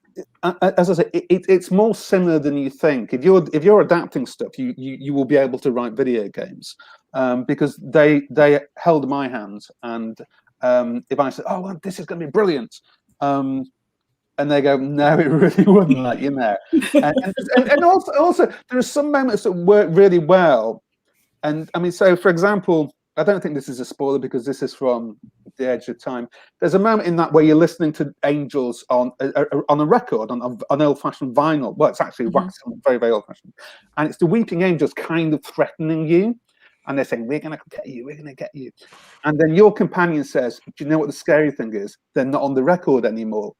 as I say, it's more similar than you think. If you're adapting stuff, you will be able to write video games, because they held my hand, and if I said, oh, well, this is going to be brilliant, and they go, no, it really wasn't like, you know. And also there are some moments that work really well. And I mean, so for example, I don't think this is a spoiler because this is from The Edge of Time. There's a moment in that where you're listening to angels on a record, on an old-fashioned vinyl. Well, it's actually wax, very, very old-fashioned. And it's the weeping angels kind of threatening you. And they're saying, we're going to get you, we're going to get you. And then your companion says, do you know what the scary thing is? They're not on the record anymore.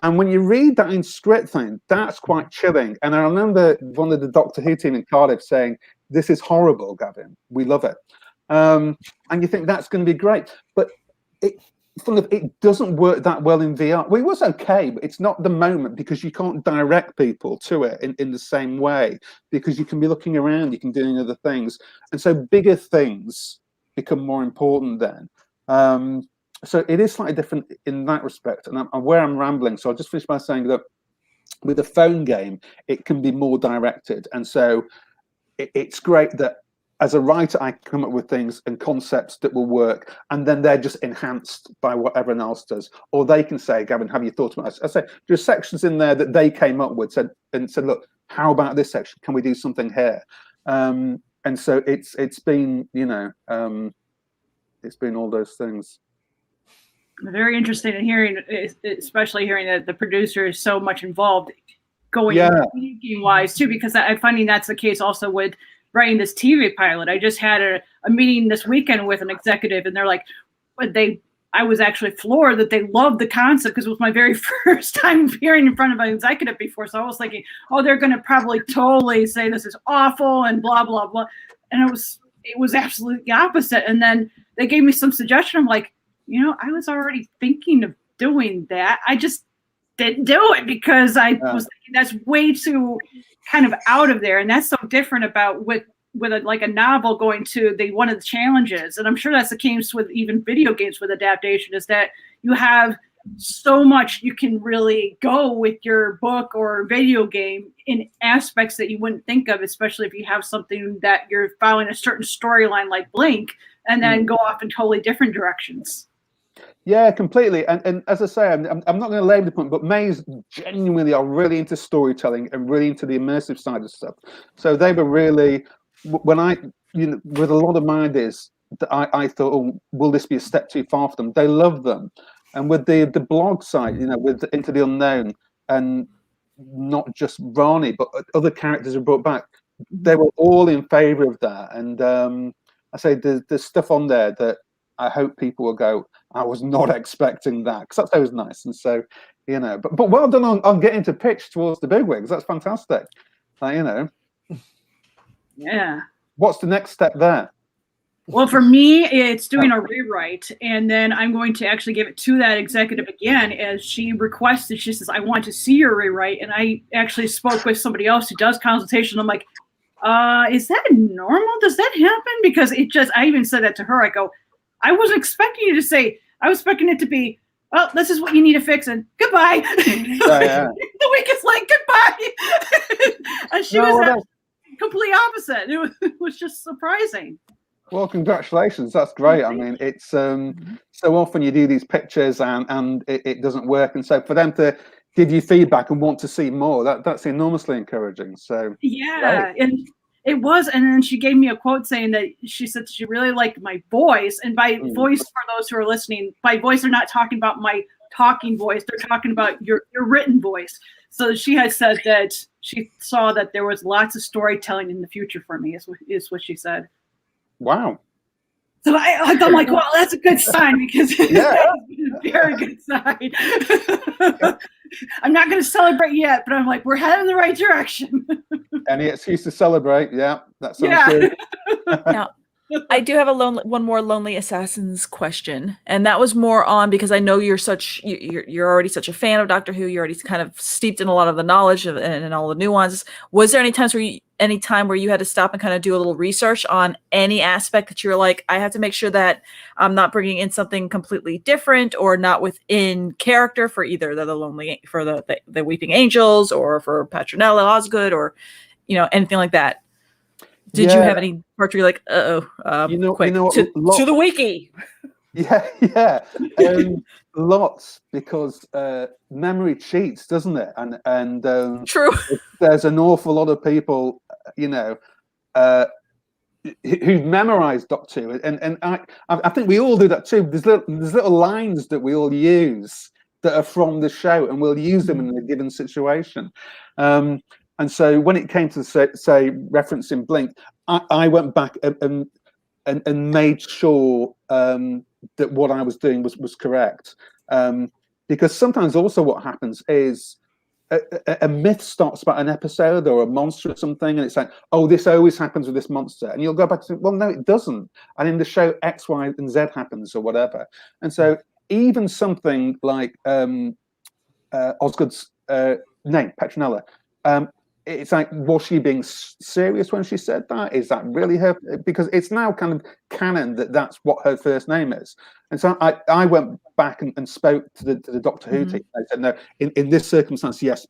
And when you read that in script thing, that's quite chilling. And I remember one of the Doctor Who team in Cardiff saying, this is horrible, Gavin. We love it. And you think that's going to be great. But it doesn't work that well in VR. Well, it was okay, but it's not the moment, because you can't direct people to it in the same way, because you can be looking around, you can be doing other things. And so bigger things become more important then. So it is slightly different in that respect. And where I'm rambling, so I'll just finish by saying that with a phone game, it can be more directed. And so it's great that as a writer, I come up with things and concepts that will work, and then they're just enhanced by what everyone else does. Or they can say, Gavin, have you thought about this? I say, there's sections in there that they came up with, said, look, how about this section? Can we do something here? And so it's been, you know, it's been all those things. Very interesting in hearing, especially hearing that the producer is so much involved going game wise too, because I'm finding that's the case also with writing this TV pilot. I just had a meeting this weekend with an executive, and they're like, I was actually floored that they loved the concept, because it was my very first time appearing in front of an executive before. So I was thinking, oh, they're going to probably totally say this is awful and blah, blah, blah. And it was absolutely the opposite. And then they gave me some suggestion. I'm like, you know, I was already thinking of doing that. I just didn't do it because I was thinking that's way too kind of out of there. And that's so different about with like a novel going to one of the challenges. And I'm sure that's the case with even video games with adaptation, is that you have so much you can really go with your book or video game in aspects that you wouldn't think of, especially if you have something that you're following a certain storyline like Blink, and then go off in totally different directions. Yeah, completely. And as I say, I'm not going to label the point, but Maze genuinely are really into storytelling and really into the immersive side of stuff. So they were really, when with a lot of my ideas, I thought, oh, will this be a step too far for them? They love them. And with the blog site, with Into the Unknown, and not just Rani, but other characters are brought back, they were all in favor of that. And I say there's stuff on there that I hope people will go, I was not expecting that, because that's always nice. And so, but well done on getting to pitch towards the bigwigs. That's fantastic. Yeah. What's the next step there? Well, for me, it's doing a rewrite, and then I'm going to actually give it to that executive again, as she requested. She says, I want to see your rewrite. And I actually spoke with somebody else who does consultation. I'm like, is that normal? Does that happen? Because I even said that to her. I go, I wasn't expecting you to say, I was expecting it to be, well, this is what you need to fix, and goodbye. The week is like, goodbye. And she was complete opposite. It was just surprising. Well, congratulations. That's great. I mean, it's so often you do these pictures and it doesn't work. And so for them to give you feedback and want to see more. That's enormously encouraging. So yeah, and it was. And then she gave me a quote saying that she said she really liked my voice. And by voice, for those who are listening, by voice, they're not talking about my talking voice. They're talking about your written voice. So she had said that she saw that there was lots of storytelling in the future for me, is what she said. Wow. So I'm like, well, that's a good sign, because it's a very good sign. I'm not going to celebrate yet, but I'm like, we're heading in the right direction. Any excuse to celebrate? Yeah, that sounds good. Now, I do have one more Lonely Assassins question, and that was more on, because I know you're already such a fan of Doctor Who. You're already kind of steeped in a lot of the knowledge and all the nuances. Was there any time where you had to stop and kind of do a little research on any aspect that you were like, I have to make sure that I'm not bringing in something completely different or not within character for either the Weeping Angels or for Petronella Osgood or anything like that? Did you have any parts where you're like, quick, to the wiki? Yeah. Lots, because memory cheats, doesn't it? And true. There's an awful lot of people, who've memorized Doctor Who, and I think we all do that too. There's little lines that we all use that are from the show, and we'll use them in a given situation. And so when it came to say referencing Blink, I went back and made sure that what I was doing was correct. Because sometimes also what happens is a myth starts about an episode or a monster or something, and it's like, oh, this always happens with this monster. And you'll go back to say, well, no, it doesn't. And in the show, X, Y, and Z happens or whatever. And so even something like Osgood's name, Petronella, it's like, was she being serious when she said that? Is that really her? Because it's now kind of canon that that's what her first name is. And so I went back and spoke to the Doctor Who team. I said, no, in this circumstance, yes,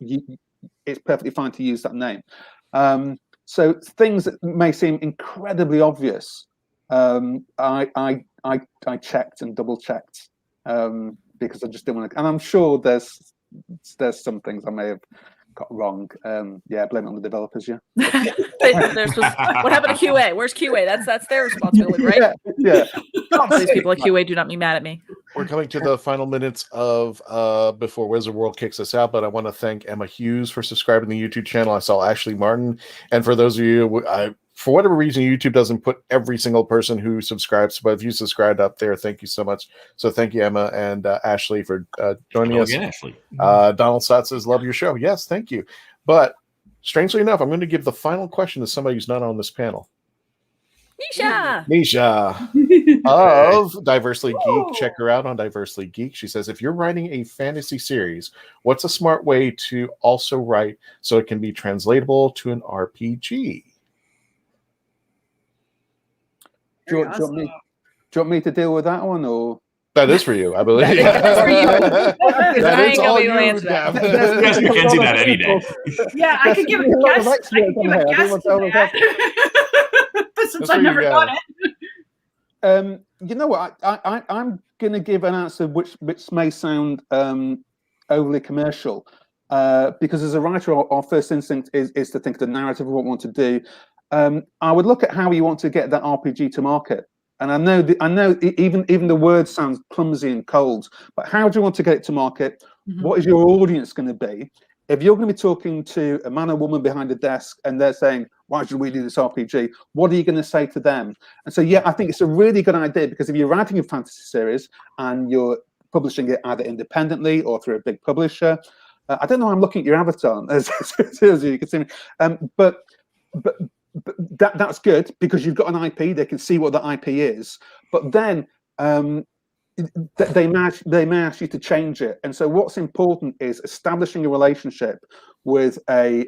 it's perfectly fine to use that name. So things that may seem incredibly obvious, I checked and double checked because I just didn't want to. And I'm sure there's some things I may have got wrong. Blame it on the developers. What happened to QA? Where's QA? That's their responsibility, right? Yeah. These people at QA do not be mad at me. We're coming to the final minutes of before Wizard World kicks us out, but I want to thank Emma Hughes for subscribing to the YouTube channel. I saw Ashley Martin, and for those of you, for whatever reason, YouTube doesn't put every single person who subscribes, but if you subscribed up there, thank you so much. So thank you, Emma and Ashley, for joining us. Again, Ashley. Donald Stott says, love your show. Yes, thank you. But strangely enough, I'm going to give the final question to somebody who's not on this panel. Nisha of Diversely Geek. Check her out on Diversely Geek. She says, if you're writing a fantasy series, what's a smart way to also write so it can be translatable to an RPG? Do you want me to deal with that one, or that is for you? I believe. That's for you. That is all you. Yes, we can see that any day. Yeah, I could give a guess. I could give a guess to that. But since I've never done it. You know what? I'm going to give an answer which may sound overly commercial, because as a writer, our first instinct is to think of the narrative of what we want to do. I would look at how you want to get that RPG to market. And I know even the word sounds clumsy and cold, but how do you want to get it to market? What is your audience going to be? If you're going to be talking to a man or woman behind a desk and they're saying, why should we do this RPG? What are you going to say to them? And so, I think it's a really good idea, because if you're writing a fantasy series and you're publishing it either independently or through a big publisher, I don't know, I'm looking at your avatar as you can see me, but that's good, because you've got an IP. They can see what the IP is, but then they may ask you to change it. And so what's important is establishing a relationship with a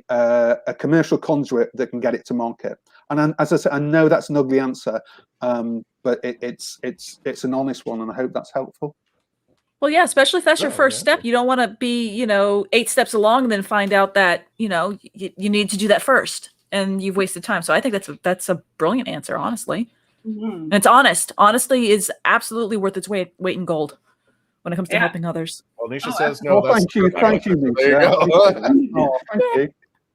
commercial conduit that can get it to market. And as I said, I know that's an ugly answer, but it's an honest one, and I hope that's helpful. Well, yeah, especially if that's your first step. You don't want to be 8 steps along and then find out that you need to do that first, and you've wasted time. So I think that's a brilliant answer, honestly. And it's honest. Honesty is absolutely worth its weight in gold when it comes to helping others. Well, Nisha says no. Oh, thank you, There you Nisha. go. Oh, thank you.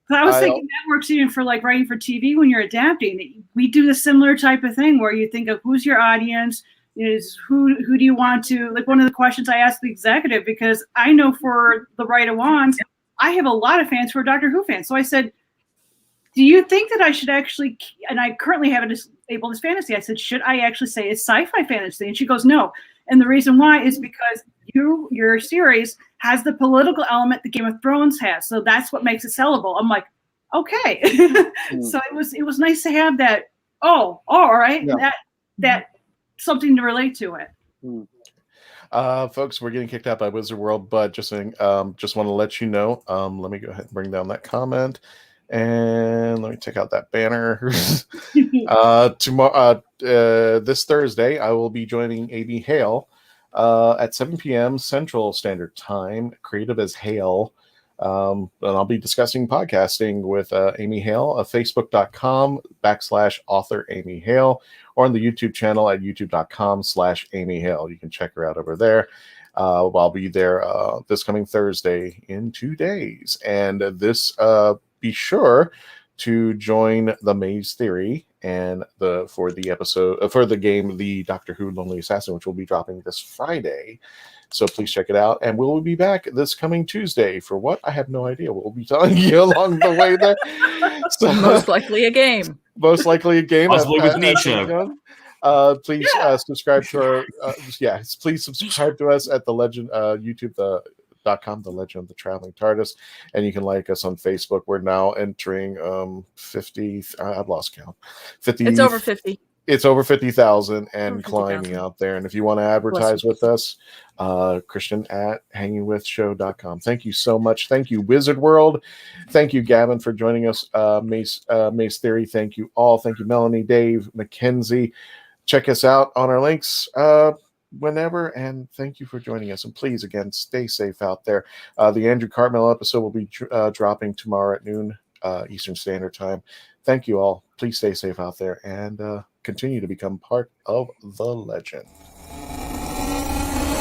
So I was thinking that works even for like writing for TV when you're adapting. We do the similar type of thing where you think of who's your audience, is who do you want to, like one of the questions I asked the executive, because I know for The Right of Wands, I have a lot of fans who are Doctor Who fans. So I said, do you think that I should actually, and I currently have it labeled as fantasy. I said, should I actually say it's sci-fi fantasy? And she goes, no. And the reason why is because your series has the political element that Game of Thrones has. So that's what makes it sellable. I'm like, okay. So it was nice to have that. Oh, all right. Yeah. That something to relate to it. Folks, we're getting kicked out by Wizard World, but just saying, just want to let you know. Let me go ahead and bring down that comment. And let me take out that banner. Tomorrow, this Thursday, I will be joining Amy Hale at 7 p.m. Central Standard Time, creative as Hale. And I'll be discussing podcasting with Amy Hale at facebook.com/author Amy Hale, or on the YouTube channel at youtube.com/Amy Hale. You can check her out over there. I'll be there this coming Thursday in 2 days. And this be sure to join the Maze Theory and for the episode for the game The Doctor Who Lonely Assassin, which will be dropping this Friday. So please check it out, and we'll be back this coming Tuesday for what? I have no idea. We'll be telling you along the way there. So, most likely a game. Most likely a game. Possibly with Nisha. Please subscribe to our please subscribe to us at the Legend YouTube.com, the Legend of the Traveling TARDIS, and you can like us on Facebook. We're now entering 50. I've lost count. 50. It's over 50. It's over 50,000 and climbing out there. And if you want to advertise with us, Christian at hangingwithshow.com. Thank you so much. Thank you, Wizard World. Thank you, Gavin, for joining us. Mace Theory. Thank you all. Thank you, Melanie, Dave, Mackenzie. Check us out on our links whenever, and thank you for joining us. And please, again, stay safe out there. The Andrew Cartmel episode will be dropping tomorrow at noon Eastern Standard Time. Thank you all. Please stay safe out there and continue to become part of the legend.